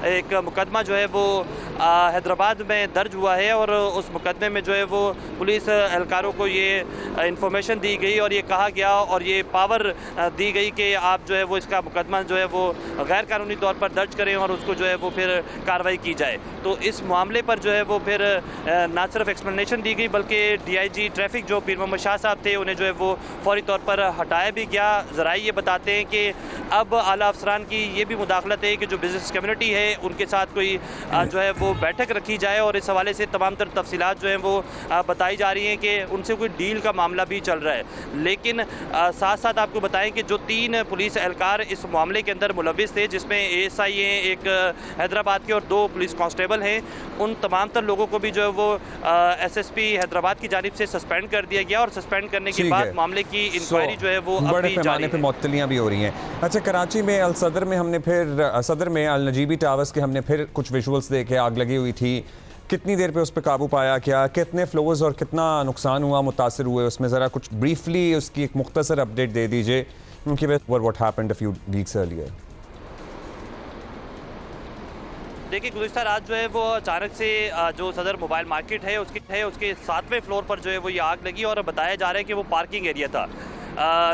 एक मुकदमा जो है वो हैदराबाद में दर्ज हुआ है, और उस मुकदमे में जो है वो पुलिस एहलकारों को ये इंफॉर्मेशन दी गई और ये कहा गया और ये पावर दी गई कि आप जो है वो इसका मुकदमा जो है वो गैर कानूनी तौर पर दर्ज करें और उसको जो है वो फिर कार्रवाई की जाए। तो इस मामले पर जो है वो फिर ना सिर्फ एक्सप्लेनेशन दी गई बल्कि डीआईजी ट्रैफिक जो पीर मोहम्मद शाह साहब थे उन्हें जो है वो फौरी तौर पर हटाया भी गया। ज़राए ये बताते हैं कि अब आला अफसरान की ये भी मुदाखलत है कि जो बिज़नेस कम्युनिटी है उनके साथ कोई जो है वो बैठक रखी जाए, और इस हवाले से तमाम तर तफसीलात जो हैं वो बताई जा रही हैं कि उनसे कोई डील का मामला भी चल रहा है। लेकिन साथ साथ आपको बताएं कि जो 3 पुलिस एहलकार इस मामले के अंदर मुलविस थे, जिसमें एएसआई हैं, एक हैदराबाद के और 2 पुलिस कांस्टेबल हैं, उन तमाम तर लोगों को भी जो है वो एसएसपी हैदराबाद की जानिब से सस्पेंड कर दिया गया, और सस्पेंड करने के बाद मामले की इंक्वायरी जो है वो बड़े पैमाने पे मुअत्तलियां भी हो रही हैं। अच्छा, कराची में अल सदर में हमने फिर सदर में अल नजीबी टावर्स के हमने फिर कुछ विजुअल्स देखे, आग लगी हुई थी, कितनी देर पे उस पर काबू पाया, क्या कितने फ्लोर्स और कितना नुकसान हुआ, मुतासर हुए, उसमें ज़रा कुछ ब्रीफली उसकी एक मुख्तसर अपडेट दे दीजिए क्योंकि what happened a few weeks earlier. देखिए, गुज़िश्ता रात जो है वो अचानक से जो सदर मोबाइल मार्केट है उसके 7वें फ्लोर पर जो है वो ये आग लगी, और बताया जा रहा है कि वो पार्किंग एरिया था।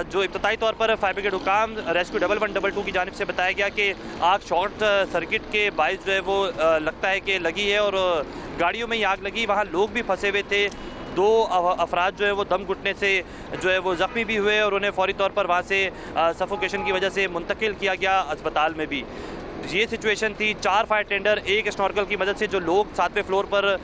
जो इब्तदाई तौर पर फायर ब्रिगेड हुकाम रेस्क्यू 1112 की जानिब से बताया गया कि आग शॉर्ट सर्किट के बायस जो है वो लगता है कि लगी है, और गाड़ियों में ही आग लगी। वहाँ लोग भी फंसे हुए थे, 2 अफराद जो है वो दम घुटने से जो है वो ज़ख्मी भी हुए, और उन्हें फौरी तौर पर वहाँ से सफोकेशन की वजह से मुंतकिल किया गया अस्पताल में भी। ये सिचुएशन थी। 4 फायर टेंडर, 1 स्नॉर्कल की मदद से जो लोग 7वें फ्लोर पर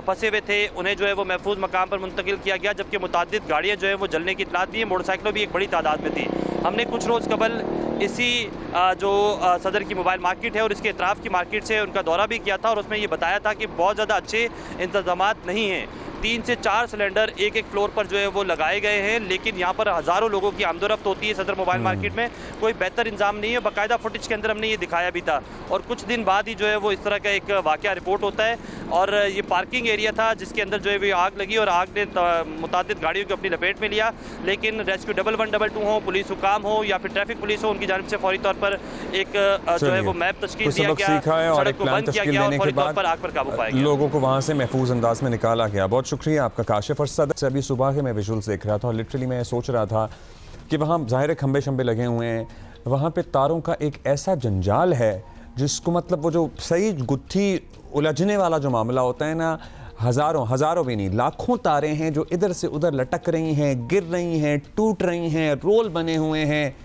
फंसे हुए थे उन्हें जो है वो महफूज मकाम पर मुंतकिल किया गया, जबकि मुतादिद गाड़ियाँ जो है वो जलने की इतलात दी है। मोटरसाइकिलों भी एक बड़ी तादाद में थी। हमने कुछ रोज़ कबल इसी जो सदर की मोबाइल मार्केट है और इसके अतराफ़ की मार्केट से उनका दौरा भी किया था, और उसमें ये बताया था कि बहुत ज़्यादा अच्छे इंतज़ामात नहीं हैं। 3 से 4 सिलेंडर एक फ्लोर पर जो है वो लगाए गए हैं, लेकिन यहाँ पर हज़ारों लोगों की आमदोरफ्त होती है सदर मोबाइल मार्केट में, कोई बेहतर इंतजाम नहीं है। बाकायदा फुटेज के अंदर हमने ये दिखाया भी था, और कुछ दिन बाद ही जो है वो इस तरह का एक वाक़या रिपोर्ट होता है, और ये पार्किंग एरिया था जिसके अंदर जो है वो आग लगी, और आग ने मुतादिद गाड़ियों को अपनी लपेट में लिया। लेकिन रेस्क्यू 1112 हो, पुलिस हुकाम हो या फिर ट्रैफिक पुलिस हो, उनकी जानिब से फौरी तौर पर एक जो है वो मैप तश्कील दिया गया, सड़क को बंद किया गया, और फौरी तौर पर आग पर काबू पाया गया, लोगों को वहाँ से महफूज अंदाज में निकाला गया। बहुत शुक्रिया आपका काशिफ। और सदर से अभी सुबह के मैं विजुअल्स देख रहा था, और लिटरली मैं सोच रहा था कि वहाँ ज़ाहिर खंबे शंबे लगे हुए हैं, वहाँ पे तारों का एक ऐसा जंजाल है जिसको मतलब वो जो सही गुत्थी उलझने वाला जो मामला होता है ना, हज़ारों भी नहीं लाखों तारें हैं जो इधर से उधर लटक रही हैं, गिर रही हैं, टूट रही हैं, रोल बने हुए हैं।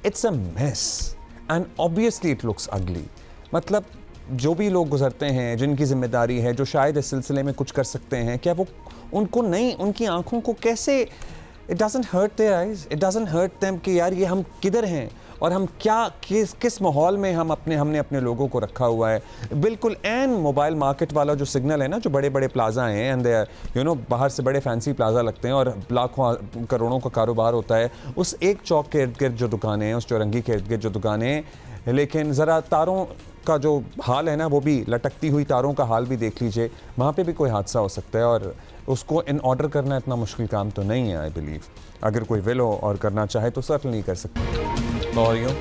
It's a mess and obviously it looks अगली। मतलब जो भी लोग गुजरते हैं, जिनकी जिम्मेदारी है, जो शायद इस सिलसिले में कुछ कर सकते हैं, क्या वो उनको नहीं, उनकी आंखों को कैसे, it doesn't hurt their eyes, it doesn't hurt them कि यार ये हम किधर हैं और हम क्या किस माहौल में हमने अपने लोगों को रखा हुआ है। बिल्कुल एन मोबाइल मार्केट वाला जो सिग्नल है ना, जो बड़े बड़े प्लाजा हैं एंड यू नो बाहर से बड़े फैंसी प्लाजा लगते हैं और लाखों करोड़ों का कारोबार होता है, उस एक चौक के इर्द गिर्द जो दुकानें हैं, उस चौरंगी के इर्द गिर्द जो दुकानें हैं, लेकिन ज़रा तारों का जो हाल है ना, वो भी लटकती हुई तारों का हाल भी देख लीजिए। वहाँ पे भी कोई हादसा हो सकता है और उसको इन ऑर्डर करना इतना मुश्किल काम तो नहीं है। आई बिलीव अगर कोई विल हो और करना चाहे तो सर्टन नहीं कर सकते। और यूँ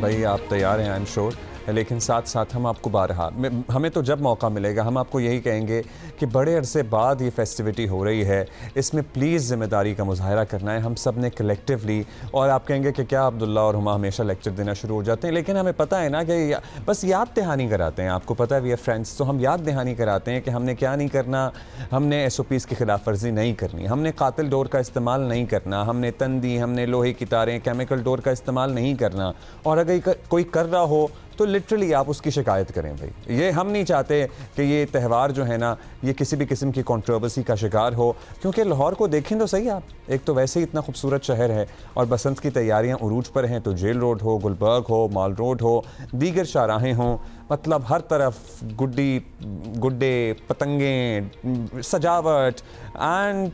भाई आप तैयार हैं, आई एम श्योर, लेकिन साथ साथ हम आपको बारहा हमें तो जब मौका मिलेगा हम आपको यही कहेंगे कि बड़े अरसे बाद ये फेस्टिविटी हो रही है, इसमें प्लीज़ ज़िम्मेदारी का मुजाहरा करना है हम सब ने कलेक्टिवली। और आप कहेंगे कि क्या अब्दुल्ला और हुमा हमेशा लेक्चर देना शुरू हो जाते हैं, लेकिन हमें पता है ना कि बस याद दहानी कराते हैं। आपको पता है वी आर फ्रेंड्स, तो हम याद दहानी कराते हैं कि हमने क्या नहीं करना। हमने SOPs की खिलाफ वर्जी नहीं करनी, हमने कातिल डोर का इस्तेमाल नहीं करना, हमने तंदी, हमने लोहे की तारें, केमिकल डोर का इस्तेमाल नहीं करना। और अगर कोई कर रहा हो तो लिटरली आप उसकी शिकायत करें भाई। ये हम नहीं चाहते कि ये त्यौहार जो है ना ये किसी भी किस्म की कंट्रोवर्सी का शिकार हो, क्योंकि लाहौर को देखें तो सही आप, एक तो वैसे ही इतना खूबसूरत शहर है और बसंत की तैयारियां उरूज पर हैं, तो जेल रोड हो, गुलबर्ग हो, माल रोड हो, दीगर शाहराहें हों, मतलब हर तरफ गुड्डे, पतंगें, सजावट and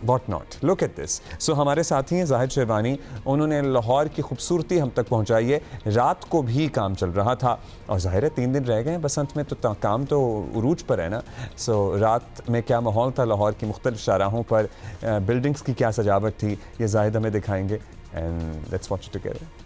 what not. Look at this. So हमारे साथी हैं जाहिद शेरवानी, उन्होंने लाहौर की खूबसूरती हम तक पहुंचाई है। रात को भी काम चल रहा था और ज़ाहिर है 3 दिन रह गए हैं बसंत में, तो काम तो उरूज पर है ना। सो रात में क्या माहौल था लाहौर की मुख्तलिफ शाहराहों पर, बिल्डिंग्स की क्या सजावट थी, ये जाहिद हमें दिखाएंगे and let's watch it together.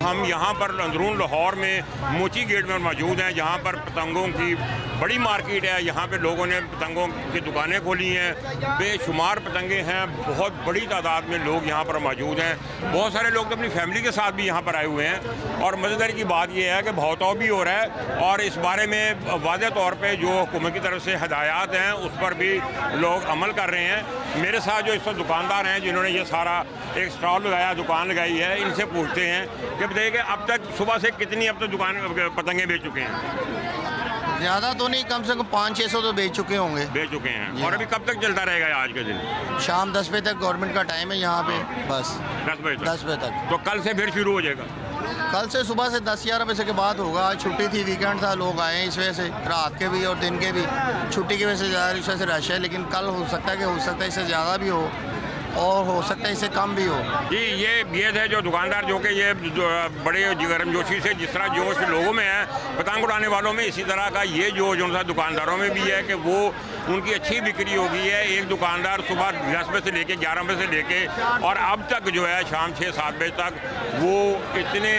हम यहाँ पर अंदरून लाहौर में मोची गेट में मौजूद हैं, जहाँ पर पतंगों की बड़ी मार्केट है। यहाँ पे लोगों ने पतंगों की दुकानें खोली हैं, बेशुमार पतंगे हैं, बहुत बड़ी तादाद में लोग यहाँ पर मौजूद हैं। बहुत सारे लोग तो अपनी फैमिली के साथ भी यहाँ पर आए हुए हैं और मज़ेदारी की बात यह है कि भाव-ताव भी हो रहा है और इस बारे में वाज़ेह तौर पर जो हुकूमत की तरफ से हदायत हैं उस पर भी लोग अमल कर रहे हैं। मेरे साथ जो इस वक्त दुकानदार हैं जिन्होंने ये सारा एक स्टॉल लगाया, दुकान लगाई है, इनसे पूछते हैं कि बताइए कि अब तक सुबह से कितनी अब तक दुकान पतंगे बेच चुके हैं? ज़्यादा तो नहीं, कम से कम 500-600 तो बेच चुके होंगे। बेच चुके हैं। और अभी कब तक चलता रहेगा आज के दिन? शाम 10 बजे तक गवर्नमेंट का टाइम है यहाँ पे, बस 10 बजे तक। 10 बजे तक। तो कल से फिर शुरू हो जाएगा? कल से सुबह से 10-11 बजे के बाद होगा। आज छुट्टी थी, वीकेंड था, लोग आए हैं इस वजह से, रात के भी और दिन के भी। छुट्टी की वजह से ज़्यादा इस वजह से रश है, लेकिन कल हो सकता है कि हो सकता है इससे ज़्यादा भी हो और हो सकता है इससे कम भी हो। जी, ये थे जो दुकानदार जो कि ये जो बड़े गर्मजोशी से जिस तरह जोश लोगों में है, पतंग उड़ाने वालों में इसी तरह का ये जोश जो दुकानदारों में भी है कि वो उनकी अच्छी बिक्री हो गई है। एक दुकानदार सुबह 10 बजे से लेके 11 बजे से लेके और अब तक जो है शाम 6-7 बजे तक वो इतने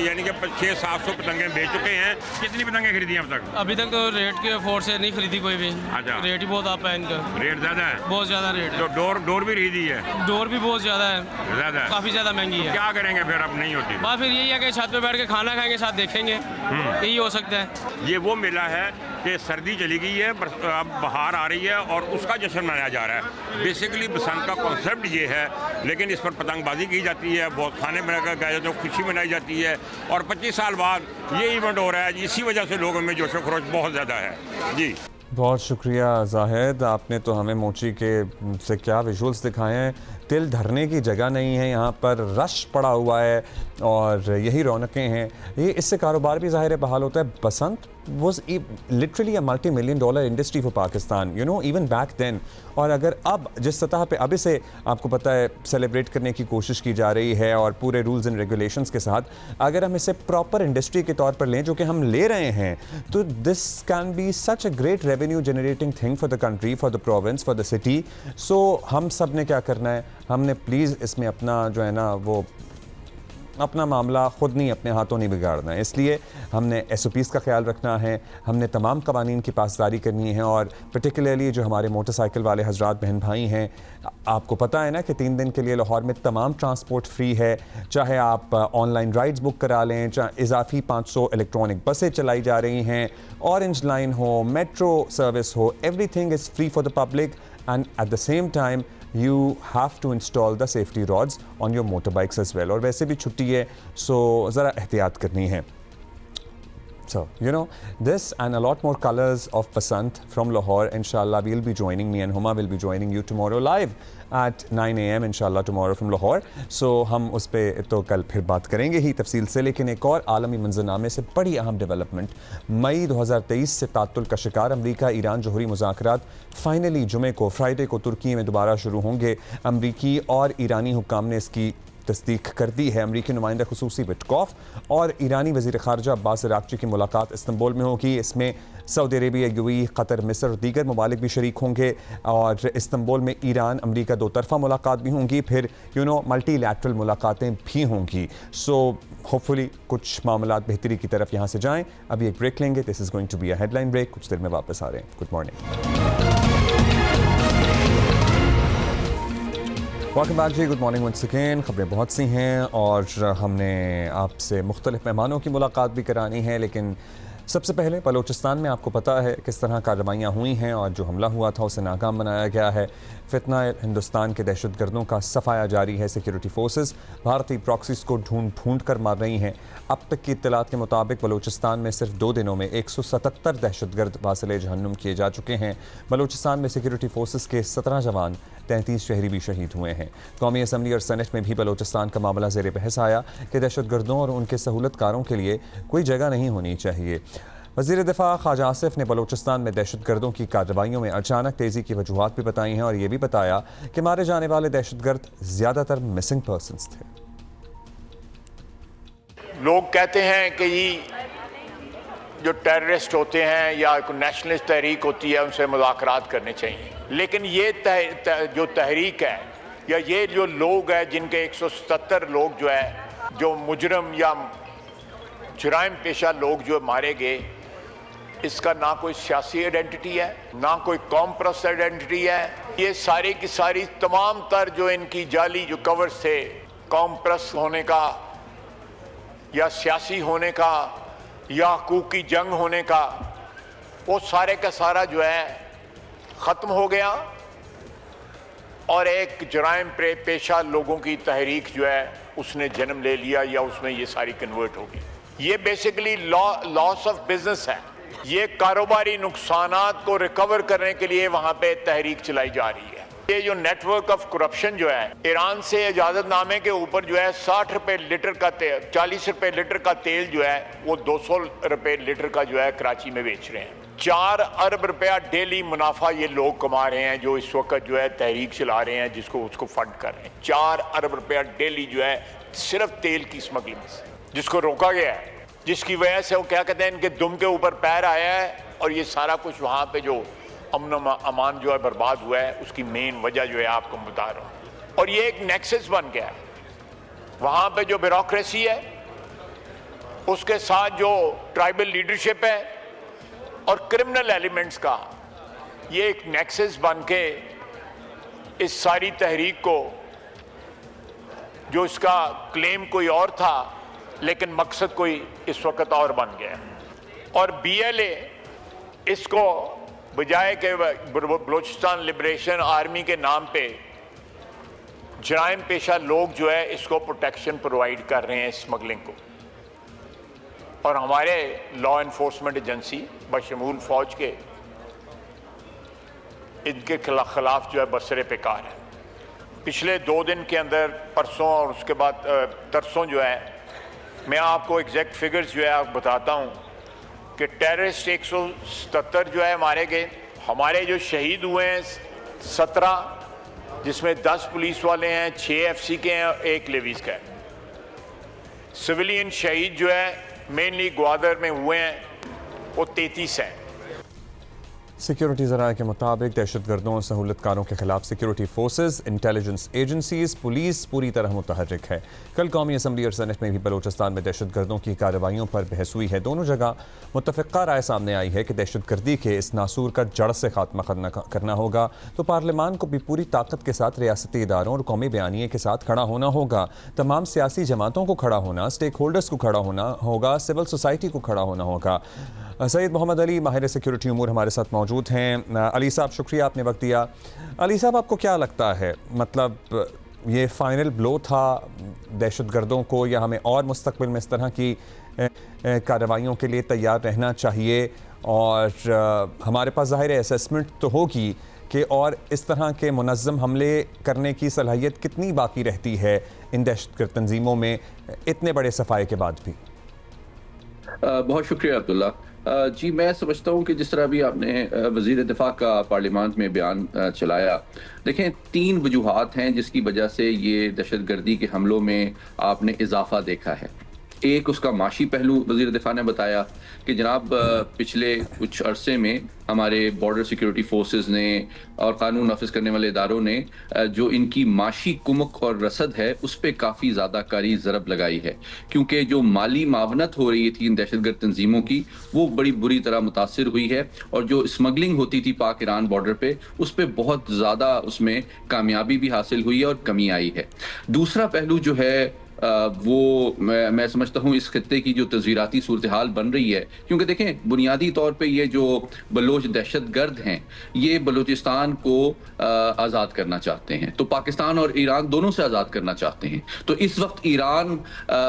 यानी कि 600-700 पतंगे बेच चुके हैं। कितनी पतंगे खरीदी हैं अब तक? अभी तक तो रेट के फोर से नहीं खरीदी कोई भी। अच्छा, रेट ही बहुत अप है इनका। रेट ज़्यादा है? बहुत ज़्यादा रेट है। तो डोर भी खरीदी है? डोर भी बहुत ज़्यादा है, ज़्यादा है, काफ़ी ज़्यादा महंगी है। क्या करेंगे फिर? अब नहीं होती बस फिर यही है कि छत पे बैठ के खाना खाएंगे, साथ देखेंगे, यही हो सकता है। ये वो मेला है कि सर्दी चली गई है, अब बाहर आ रही है और उसका जश्न मनाया जा रहा है। बेसिकली बसंत का कॉन्सेप्ट ये है, लेकिन इस पर पतंगबाजी की जाती है, बहुत खाने बनाकर खाए जाते हैं, खुशी मनाई जाती है और 25 साल बाद ये इवेंट हो रहा है। इसी वजह से लोगों में जोश व खरोश बहुत ज़्यादा है। जी, बहुत शुक्रिया जाहिद, आपने तो हमें मोची के से क्या विजुअल्स दिखाए हैं। तिल धरने की जगह नहीं है यहाँ पर, रश पड़ा हुआ है और यही रौनकें हैं। ये इससे कारोबार भी ज़ाहिर है बहाल होता है। बसंत was literally a multi-million-dollar industry for Pakistan, you know, even back then. और अगर अब जिस सतह पे अब इसे आपको पता है सेलिब्रेट करने की कोशिश की जा रही है और पूरे रूल्स एंड रेगुलेशंस के साथ, अगर हम इसे प्रॉपर इंडस्ट्री के तौर पर लें जो कि हम ले रहे हैं, तो this can be such a great revenue generating thing for the country, for the province, for the city. So हम सब ने क्या करना है, हमने प्लीज़ इसमें अपना जो है ना वो अपना मामला ख़ुद नहीं अपने हाथों नहीं बिगाड़ना है। इसलिए हमने SOPs का ख्याल रखना है, हमने तमाम कवानीन की पासदारी करनी है और पर्टिकुलरली जो हमारे मोटरसाइकिल वाले हजरात बहन भाई हैं, आपको पता है ना कि 3 दिन के लिए लाहौर में तमाम ट्रांसपोर्ट फ्री है। चाहे आप ऑनलाइन राइड्स बुक करा लें, चाहे इजाफी 500 इलेक्ट्रॉनिक बसें चलाई जा रही हैं, ऑरेंज लाइन हो, मेट्रो सर्विस हो, everything is free for the public and at the same time you have to install the safety rods on your motorbikes as well. और वैसे भी छुट्टी है, so ज़रा एहतियात करनी है। So, you know, this and a lot more colors of Basant from Lahore, inshallah, we'll be joining, me and Huma will be joining you tomorrow live at 9 AM, inshallah, tomorrow from Lahore. So, हम उस पर तो कल फिर बात करेंगे ही तफसील से, लेकिन एक और आलमी मंजरनामे से बड़ी अहम डेवलपमेंट, मई 2023 से तातुल का शिकार अमरीका ईरान जोहरी मुज़ाकरात फाइनली जुमे को, फ्राइडे को तुर्की में दोबारा शुरू होंगे। अमरीकी और ईरानी हुक्काम ने इसकी तस्दीक कर दी है। अमरीकी नुमाइंदा खुसूसी विटकॉफ और ईरानी वज़ीर ख़ारजा अब्बास अराग़ची की मुलाकात इस्तांबुल में होगी। इसमें सऊदी अरेबिया, UAE, कतर, मिस्र और दीगर ममालिक भी शरीक होंगे और इस्तांबुल में ईरान अमरीका दो तरफ़ा मुलाकात भी होंगी, फिर मल्टीलैटरल मुलाकातें भी होंगी। सो होपफुली कुछ मामलात बेहतरी की तरफ यहाँ से जाएँ। अभी एक ब्रेक लेंगे। This is going to be a headline break. कुछ देर में वापस आ रहे हैं। Good morning. वेलकम बैक जी, गुड मॉर्निंग वंस अगेन। खबरें बहुत सी हैं और हमने आपसे मुख्तलिफ मेहमानों की मुलाकात भी करानी है, लेकिन सबसे पहले बलूचिस्तान में आपको पता है किस तरह कार्रवाइयाँ हुई हैं और जो हमला हुआ था उसे नाकाम बनाया गया है। फितना हिंदुस्तान के दहशतगर्दों का सफाया जारी है। सिक्योरिटी फोर्सेस भारतीय प्रॉक्सीज को ढूंढ कर मार रही हैं। अब तक की इत्तलात के मुताबिक बलूचिस्तान में सिर्फ 2 दिनों में 177 दहशतगर्द वासिले जहन्नुम किए जा चुके हैं। बलूचिस्तान में सिक्योरिटी फोर्सेस के 17 जवान, 33 शहरी भी शहीद हुए हैं। कौमी असम्बली और सेनेट में भी बलूचिस्तान का मामला ज़ेर बहस आया कि दहशतगर्दों और उनके सहूलतकारों के लिए कोई जगह नहीं होनी चाहिए। वज़ीर दिफा ख्वाजा आसिफ ने बलूचिस्तान में दहशतगर्दों की कार्रवाइयों में अचानक तेज़ी की वजूहात भी बताई हैं और ये भी बताया कि मारे जाने वाले दहशतगर्द ज़्यादातर मिसिंग पर्सन्स थे। लोग कहते हैं कि ये जो टेररिस्ट होते हैं या कोई नेशनलिस्ट तहरीक होती है उनसे मुज़ाकरात करने चाहिए, लेकिन ये जो तहरीक है या ये जो लोग हैं जिनके 177 लोग जो है जो मुजरम या जुराइम पेशा लोग जो मारे गए, इसका ना कोई सियासी आइडेंटिटी है ना कोई कौम परस्त आइडेंटिटी है। ये सारी की सारी तमाम तर जो इनकी जाली जो कवर्स थे कौम परस्त होने का या सियासी होने का या हकूक की जंग होने का, वो सारे का सारा जो है ख़त्म हो गया और एक जुराइम पेशा लोगों की तहरीक जो है उसने जन्म ले लिया या उसमें ये सारी कन्वर्ट हो गई। ये बेसिकली लॉस ऑफ बिजनेस है। ये कारोबारी नुकसानात को रिकवर करने के लिए वहाँ पे तहरीक चलाई जा रही है। ये जो नेटवर्क ऑफ करप्शन जो है, ईरान से इजाज़तनामे के ऊपर जो है 60 रुपए लीटर का तेल, 40 रुपए लीटर का तेल जो है वो 200 रुपए लीटर का जो है कराची में बेच रहे हैं। 4 अरब रुपया डेली मुनाफा ये लोग कमा रहे हैं जो इस वक्त जो है तहरीक चला रहे हैं, जिसको उसको फंड कर रहे हैं। 4 अरब रुपया डेली जो है सिर्फ तेल की स्मगलिंग से, जिसको रोका गया है, जिसकी वजह से वो क्या कहते हैं इनके दुम के ऊपर पैर आया है और ये सारा कुछ वहाँ पे जो अमन अमान जो है बर्बाद हुआ है, उसकी मेन वजह जो है आपको बता रहा हूँ। और ये एक नेक्सस बन गया है। वहाँ पे जो ब्यूरोक्रेसी है उसके साथ जो ट्राइबल लीडरशिप है और क्रिमिनल एलिमेंट्स का ये एक नेक्सस बन के इस सारी तहरीक को, जो इसका क्लेम कोई और था लेकिन मकसद कोई इस वक्त और बन गया। और BLA इसको बजाय के बलूचिस्तान लिबरेशन आर्मी के नाम पे जराइम पेशा लोग जो है इसको प्रोटेक्शन प्रोवाइड कर रहे हैं स्मगलिंग को। और हमारे लॉ इन्फोर्समेंट एजेंसी बशमूल फौज के इनके खिलाफ जो है बसरे पेकार है। पिछले 2 दिन के अंदर, परसों और उसके बाद तरसों जो है, मैं आपको एग्जैक्ट फिगर्स जो है आप बताता हूँ कि टेररिस्ट 177 जो है मारे गए। हमारे जो शहीद हुए हैं 17, जिसमें 10 पुलिस वाले हैं, 6 FC के हैं, 1 लेवीज का है। सिविलियन शहीद जो है मेनली ग्वादर में हुए हैं वो 33 हैं। सिक्योरिटी ज़राए के मुताबिक दहशतगर्दों और सहूलतकारों के खिलाफ security forces, intelligence agencies, police पूरी तरह मुतहर्रिक है। कल कौमी असम्बली और सेनेट में भी बलूचिस्तान में दहशतगर्दों की कार्रवाइयों पर बहस हुई है। दोनों जगह मुत्तफ़िक़ा राय सामने आई है कि दहशतगर्दी के इस नासूर का जड़ से खात्मा करना होगा तो पार्लियामान को भी पूरी ताकत के साथ रियासती इदारों और कौमी बयानिए के साथ खड़ा होना होगा। तमाम सियासी जमातों को खड़ा होना, स्टेक होल्डर्स को खड़ा होना होगा, सिविल सोसाइटी को खड़ा होना होगा। सैयद मोहम्मद अली माहिर सिक्योरिटी उमूर हमारे साथ मौजूद हैं। अली साहब, शुक्रिया आपने वक्त दिया। अली साहब, आपको क्या लगता है, मतलब ये फाइनल ब्लो था दहशतगर्दों को, या हमें और मुस्तकबिल में इस तरह की कार्रवाइयों के लिए तैयार रहना चाहिए? और हमारे पास ज़ाहिर असेसमेंट तो होगी कि और इस तरह के मुनज़्ज़म हमले करने की सलाहियत कितनी बाकी रहती है इन दहशतगर्द तंजीमों में इतने बड़े सफाए के बाद भी? बहुत शुक्रिया अब्दुल्ला जी। मैं समझता हूँ कि जिस तरह भी आपने वज़ीर दिफा का पार्लियामान में बयान चलाया, देखें 3 वजूहात हैं जिसकी वजह से ये दहशतगर्दी के हमलों में आपने इजाफा देखा है। एक उसका माशी पहलू वज़ीर दिफा ने बताया कि जनाब पिछले कुछ अरसे में हमारे बॉर्डर सिक्योरिटी फोर्सेस ने और कानून नाफिज करने वाले इदारों ने जो इनकी माशी कुमक और रसद है उस पर काफ़ी ज़्यादा कारी ज़रब लगाई है, क्योंकि जो माली मावनत हो रही थी इन दहशतगर्द तंजीमों की वो बड़ी बुरी तरह मुतासिर हुई है, और जो स्मगलिंग होती थी पाक ईरान बॉर्डर पे उस पर बहुत ज़्यादा उसमें कामयाबी भी हासिल हुई है और कमी आई है। दूसरा पहलू जो है वो मैं समझता हूँ इस खत्ते की जो तज़ीराती सूरत हाल बन रही है, क्योंकि देखें बुनियादी तौर पे ये जो बलोच दहशतगर्द हैं ये बलूचिस्तान को आज़ाद करना चाहते हैं, तो पाकिस्तान और ईरान दोनों से आज़ाद करना चाहते हैं। तो इस वक्त ईरान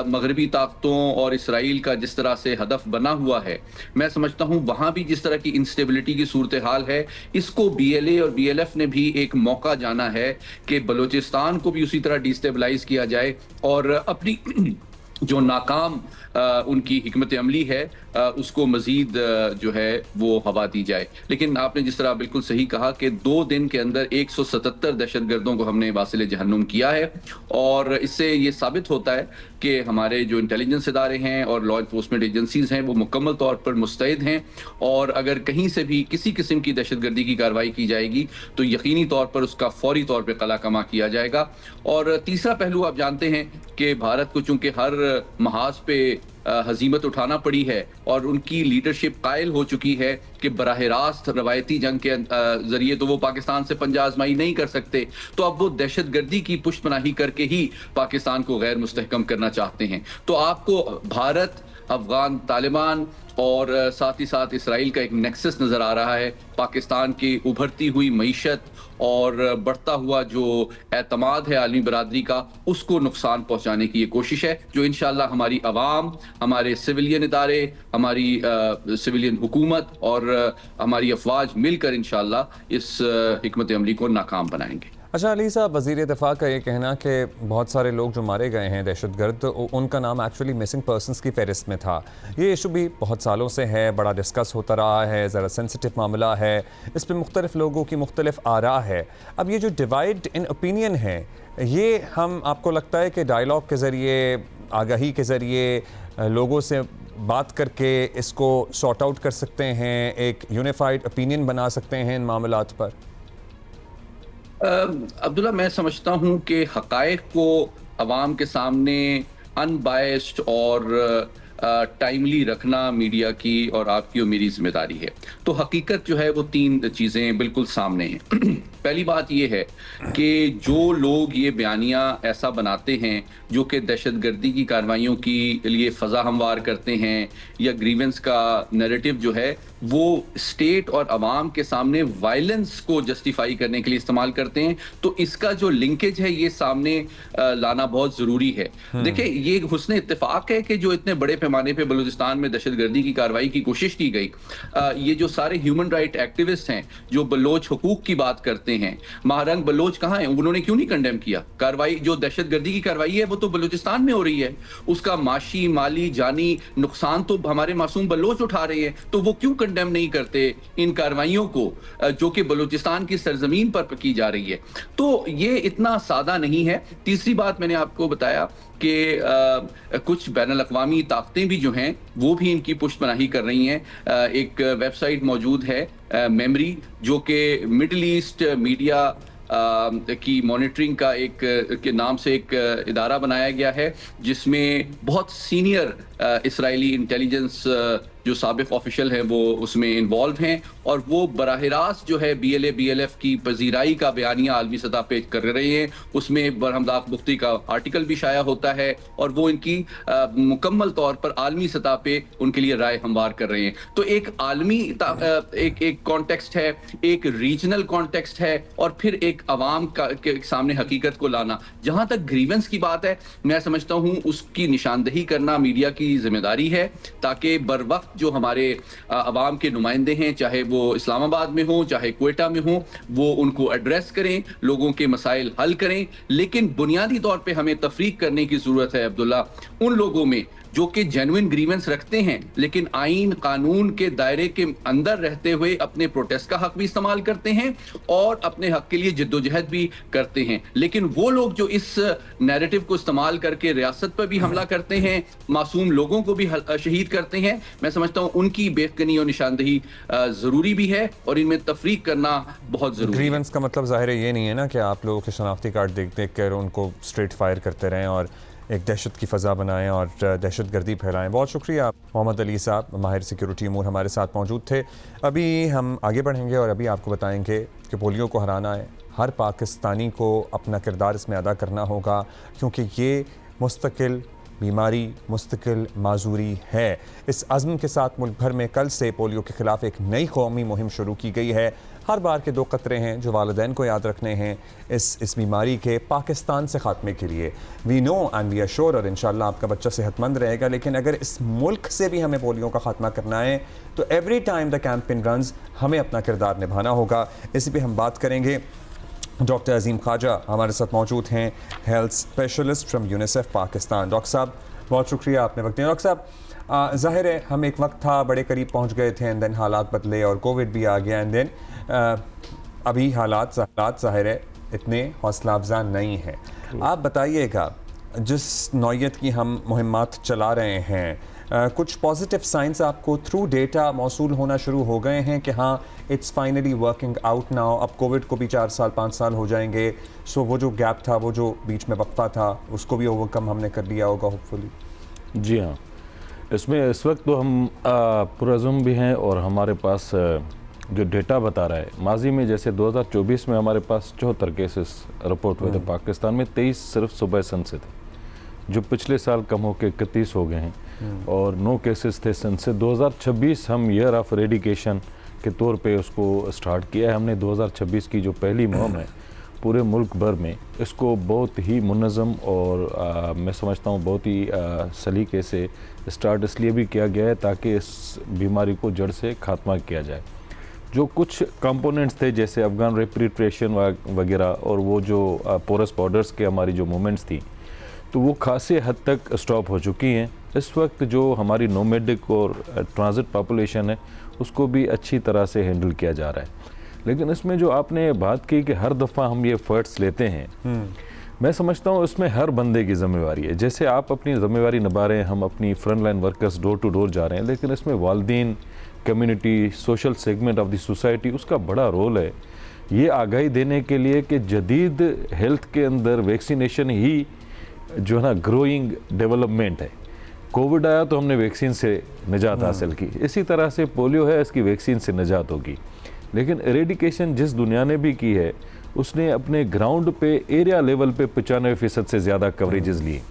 मगरबी ताकतों और इसराइल का जिस तरह से हदफ बना हुआ है, मैं समझता हूँ वहाँ भी जिस तरह की इंस्टेबिलिटी की सूरत हाल है, इसको BLA और BLF ने भी एक मौका जाना है कि बलूचिस्तान को भी उसी तरह डिस्टेबलाइज किया जाए और अपनी जो नाकाम उनकी हिकमत अमली है उसको मजीद जो है वो हवा दी जाए। लेकिन आपने जिस तरह बिल्कुल सही कहा कि 2 दिन के अंदर 177 दहशतगर्दों को हमने वासिल जहन्नुम किया है, और इससे ये साबित होता है कि हमारे जो इंटेलिजेंस इदारे हैं और लॉ इन्फोर्समेंट एजेंसीज हैं वो मुकम्मल तौर पर मुस्तैद हैं, और अगर कहीं से भी किसी किस्म की दहशतगर्दी की कार्रवाई की जाएगी तो यकीनी तौर पर उसका फौरी तौर पर कला कमा किया जाएगा। और तीसरा पहलू आप जानते हैं कि भारत को चूंकि हर महाज पे हजीमत उठाना पड़ी है और उनकी लीडरशिप कायल हो चुकी है कि बराह रास्त रवायती जंग के जरिए तो वो पाकिस्तान से पंजा आजमाई नहीं कर सकते, तो अब वो दहशतगर्दी की पुष्टपनाही करके ही पाकिस्तान को गैर मुस्तहकम करना चाहते हैं। तो आपको भारत, अफगान तालिबान और साथ ही साथ इसराइल का एक नेक्सस नजर आ रहा है। पाकिस्तान की उभरती हुई मईशत और बढ़ता हुआ जो एतमाद है आलमी बरादरी का, उसको नुकसान पहुंचाने की ये कोशिश है, जो इंशाल्लाह हमारी अवाम, हमारे सिविलियन इदारे, हमारी सिविलियन हुकूमत और हमारी अफवाज मिलकर इंशाल्लाह इस हिकमत अमली को नाकाम बनाएंगे। अच्छा अली साहब, वज़ीर दिफ़ा का ये कहना कि बहुत सारे लोग जो मारे गए हैं दहशतगर्द, उनका नाम एक्चुअली मिसिंग पर्सनस की फहरिस्त में था। ये इशू भी बहुत सालों से है, बड़ा डिस्कस होता रहा है, ज़रा सेंसिटिव मामला है, इस पर मुख्तलिफ लोगों की मुख्तलिफ आरा है। अब ये जो डिवाइड इन ओपिनियन है, ये हम आपको लगता है कि डायलॉग के ज़रिए, आगाही के ज़रिए, लोगों से बात करके इसको सॉर्ट आउट कर सकते हैं, एक यूनिफाइड ओपिनियन बना सकते हैं इन मामलात पर? अब्दुल्ला, मैं समझता हूँ कि हक़ाइक़ को अवाम के सामने अनबायस्ड और टाइमली रखना मीडिया की और आपकी और मेरी जिम्मेदारी है। तो हकीकत जो है वो 3 चीज़ें बिल्कुल सामने हैं। पहली बात ये है कि जो लोग ये बयानियाँ ऐसा बनाते हैं जो कि दहशतगर्दी की कार्रवाइयों की लिए फ़ज़ा हमवार करते हैं या ग्रीवेंस का नैरेटिव जो है वो स्टेट और अवाम के सामने वायलेंस को जस्टिफाई करने के लिए इस्तेमाल करते हैं, तो इसका जो लिंकेज है ये सामने लाना बहुत ज़रूरी है। देखिए, ये हुस्न इत्तेफाक है कि जो इतने बड़े पैमाने पे बलूचिस्तान में दहशतगर्दी की कार्रवाई की कोशिश की गई, ये जो सारे ह्यूमन राइट एक्टिविस्ट हैं जो बलोच हुकूक की बात करते हैं, महारंग बलोच कहाँ हैं? उन्होंने क्यों नहीं कंडेम किया? कार्रवाई जो दहशतगर्दी की कार्रवाई है वो तो बलूचिस्तान में हो रही है, उसका माशी, माली, जानी नुकसान तो हमारे मासूम बलोच उठा रहे हैं, तो वो क्यों कंडेम नहीं करते इन कार्रवाइयों को जो कि बलूचिस्तान की सरजमीन पर की जा रही है? तो ये इतना सादा नहीं है। तीसरी बात मैंने आपको बताया कि कुछ बैनुल-अक़वामी ताकतें भी जो हैं वो भी इनकी पुष्टपनाही कर रही हैं। एक वेबसाइट मौजूद है मेमरी, जो कि मिडल ईस्ट मीडिया की मॉनिटरिंग का एक के नाम से एक इदारा बनाया गया है, जिसमें बहुत सीनियर इसराइली इंटेलिजेंस जो साबिक ऑफिशियल हैं वो उसमें इन्वॉल्व हैं, और वो बराह रास्त जो है BLA BLF की पजीराई का बयानिया आलमी सतह पे कर रहे हैं। उसमें बरहमदाख मुफ्ती का आर्टिकल भी शाया होता है और वो इनकी मुकम्मल तौर पर आलमी सतह पे उनके लिए राय हमवार कर रहे हैं। तो एक आलमी एक कॉन्टेक्स्ट है, एक रीजनल कॉन्टेक्स्ट है, और फिर एक अवाम के सामने हकीकत को लाना। जहां तक ग्रीवेंस की बात है, मैं समझता हूं उसकी निशानदही करना मीडिया की जिम्मेदारी है, ताकि बर वक्त जो हमारे अवाम के नुमाइंदे हैं, चाहे वो इस्लामाबाद में हो चाहे क्वेटा में हो, वो उनको एड्रेस करें, लोगों के मसाइल हल करें। लेकिन बुनियादी तौर पे हमें तफरीक करने की जरूरत है अब्दुल्ला उन लोगों में जो कि जेन्युइन ग्रीवेंस रखते हैं, लेकिन आइन कानून के दायरे के अंदर रहते हुए अपने प्रोटेस्ट का हक भी इस्तेमाल करते हैं और अपने हक के लिए जिद्दोजहद भी करते हैं। लेकिन वो लोग जो इस नैरेटिव को इस्तेमाल करके रियासत पर भी हमला करते हैं, मासूम लोगों को भी शहीद करते हैं, मैं समझता हूँ उनकी बेखनी और निशानदही जरूरी भी है और इनमें तफरीक करना बहुत जरूरी है। ग्रीवेंस का मतलब जाहिर है ये नहीं है ना कि आप लोगों के शनाख्ती कार्ड देख देख कर उनको स्ट्रेट फायर करते रहें और एक दहशत की फ़ज़ा बनाएं और दहशतगर्दी फैलाएं। बहुत शुक्रिया मोहम्मद अली साहब, माहिर सिक्योरिटी अमूर हमारे साथ मौजूद थे। अभी हम आगे बढ़ेंगे और अभी आपको बताएंगे कि पोलियो को हराना है, हर पाकिस्तानी को अपना किरदार इसमें अदा करना होगा, क्योंकि ये मुस्तकिल बीमारी, मुस्तकिल माजूरी है। इस अज़्म के साथ मुल्क भर में कल से पोलियो के ख़िलाफ़ एक नई कौमी मुहिम शुरू की गई है। हर बार के 2 कतरे हैं जो वालिदैन को याद रखने हैं इस बीमारी के पाकिस्तान से ख़ात्मे के लिए। We know and we are sure और इंशाल्लाह आपका बच्चा सेहतमंद रहेगा, लेकिन अगर इस मुल्क से भी हमें पोलियो का ख़ात्मा करना है तो every time the campaign runs हमें अपना किरदार निभाना होगा। इसी पर हम बात करेंगे। डॉक्टर अजीम ख्वाजा हमारे साथ मौजूद हैं, health specialist from UNICEF Pakistan. Doctor साहब बहुत शुक्रिया आपने वक्त दिया। डॉक्टर साहब ज़ाहिर है हम एक वक्त था बड़े करीब पहुंच गए थे एंड देन हालात बदले और कोविड भी आ गया एंड देन अभी हालात ज़ाहिर है इतने हौसला अफजा नहीं हैं। आप बताइएगा जिस नौयत की हम मुहिम्मात चला रहे हैं, कुछ पॉजिटिव साइंस आपको थ्रू डेटा मौसूल होना शुरू हो गए हैं कि हाँ it's finally working out now. अब कोविड को भी 4 साल 5 साल हो जाएंगे, सो वो जो गैप था, वो जो बीच में वक्फा था, उसको भी ओवरकम हमने कर लिया होगा होपफुली। जी हाँ, इसमें इस वक्त तो हम पुरज़म भी हैं और हमारे पास जो डेटा बता रहा है, माजी में जैसे 2024 में हमारे पास 74 केसेस रिपोर्ट हुए थे पाकिस्तान में, 23 सिर्फ सुबह सन से थे, जो पिछले साल कम होकर 31 हो गए हैं और 9 केसेस थे सन से। 2026 हम ईयर ऑफ रेडिकेशन के तौर पे उसको स्टार्ट किया है हमने। 2026 की जो पहली मुहिम है पूरे मुल्क भर में, इसको बहुत ही मुनज़्ज़म और मैं समझता हूँ बहुत ही सलीके से स्टार्ट इसलिए भी किया गया है ताकि इस बीमारी को जड़ से ख़ात्मा किया जाए। जो कुछ कंपोनेंट्स थे जैसे अफ़गान रेपेट्रिएशन वगैरह और वो जो पोरस बॉर्डर्स के हमारी जो मूवमेंट्स थी, तो वो खासे हद तक स्टॉप हो चुकी हैं। इस वक्त जो हमारी नोमैडिक और ट्रांजिट पॉपुलेशन है उसको भी अच्छी तरह से हैंडल किया जा रहा है। लेकिन इसमें जो आपने बात की कि हर दफ़ा हम ये एफर्ट्स लेते हैं, मैं समझता हूँ इसमें हर बंदे की ज़िम्मेवारी है। जैसे आप अपनी ज़िम्मेवारी निभा रहे हैं, हम अपनी front line workers door to door जा रहे हैं, लेकिन इसमें वालिदैन, community, social segment of the society, उसका बड़ा रोल है ये आगाही देने के लिए कि जदीद हेल्थ के अंदर वैक्सीनेशन ही जो है ना ग्रोइंग डेवलपमेंट है। कोविड आया तो हमने वैक्सीन से निजात हासिल की, इसी तरह से पोलियो है, इसकी वैक्सीन से निजात होगी। लेकिन एरेडिकेशन जिस दुनिया ने भी की है उसने अपने ग्राउंड पे एरिया लेवल पे 95% से ज़्यादा कवरेजेस लिए।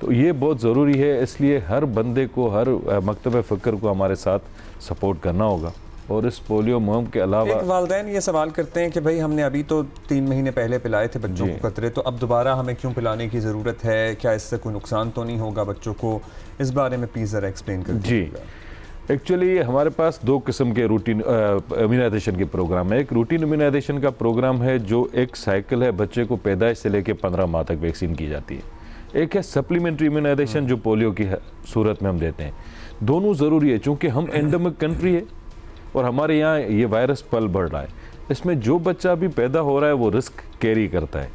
तो ये बहुत ज़रूरी है, इसलिए हर बंदे को, हर मकतब फ़िक्र को हमारे साथ सपोर्ट करना होगा। और इस पोलियो मुहिम के अलावा एक वालिदैन ये सवाल करते हैं कि भाई हमने अभी तो 3 महीने पहले पिलाए थे बच्चों को कतरे, तो अब दोबारा हमें क्यों पिलाने की ज़रूरत है? क्या इससे कोई नुकसान तो नहीं होगा बच्चों को? इस बारे में प्लीज़ ज़रा एक्सप्लेन कर दीजिएगा। जी, एक्चुअली हमारे पास 2 किस्म के रूटीन इम्यूनाइजेशन के प्रोग्राम है। एक रूटीन इम्यूनाइजेशन का प्रोग्राम है जो एक साइकिल है, बच्चे को पैदाइश से लेकर 15 माह तक वैक्सीन की जाती है। एक है सप्लीमेंट्री इम्यूनाइजेशन जो पोलियो की सूरत में हम देते हैं। दोनों ज़रूरी है चूँकि हम एंडेमिक कंट्री है और हमारे यहाँ ये वायरस पल बढ़ रहा है। इसमें जो बच्चा भी पैदा हो रहा है वो रिस्क कैरी करता है।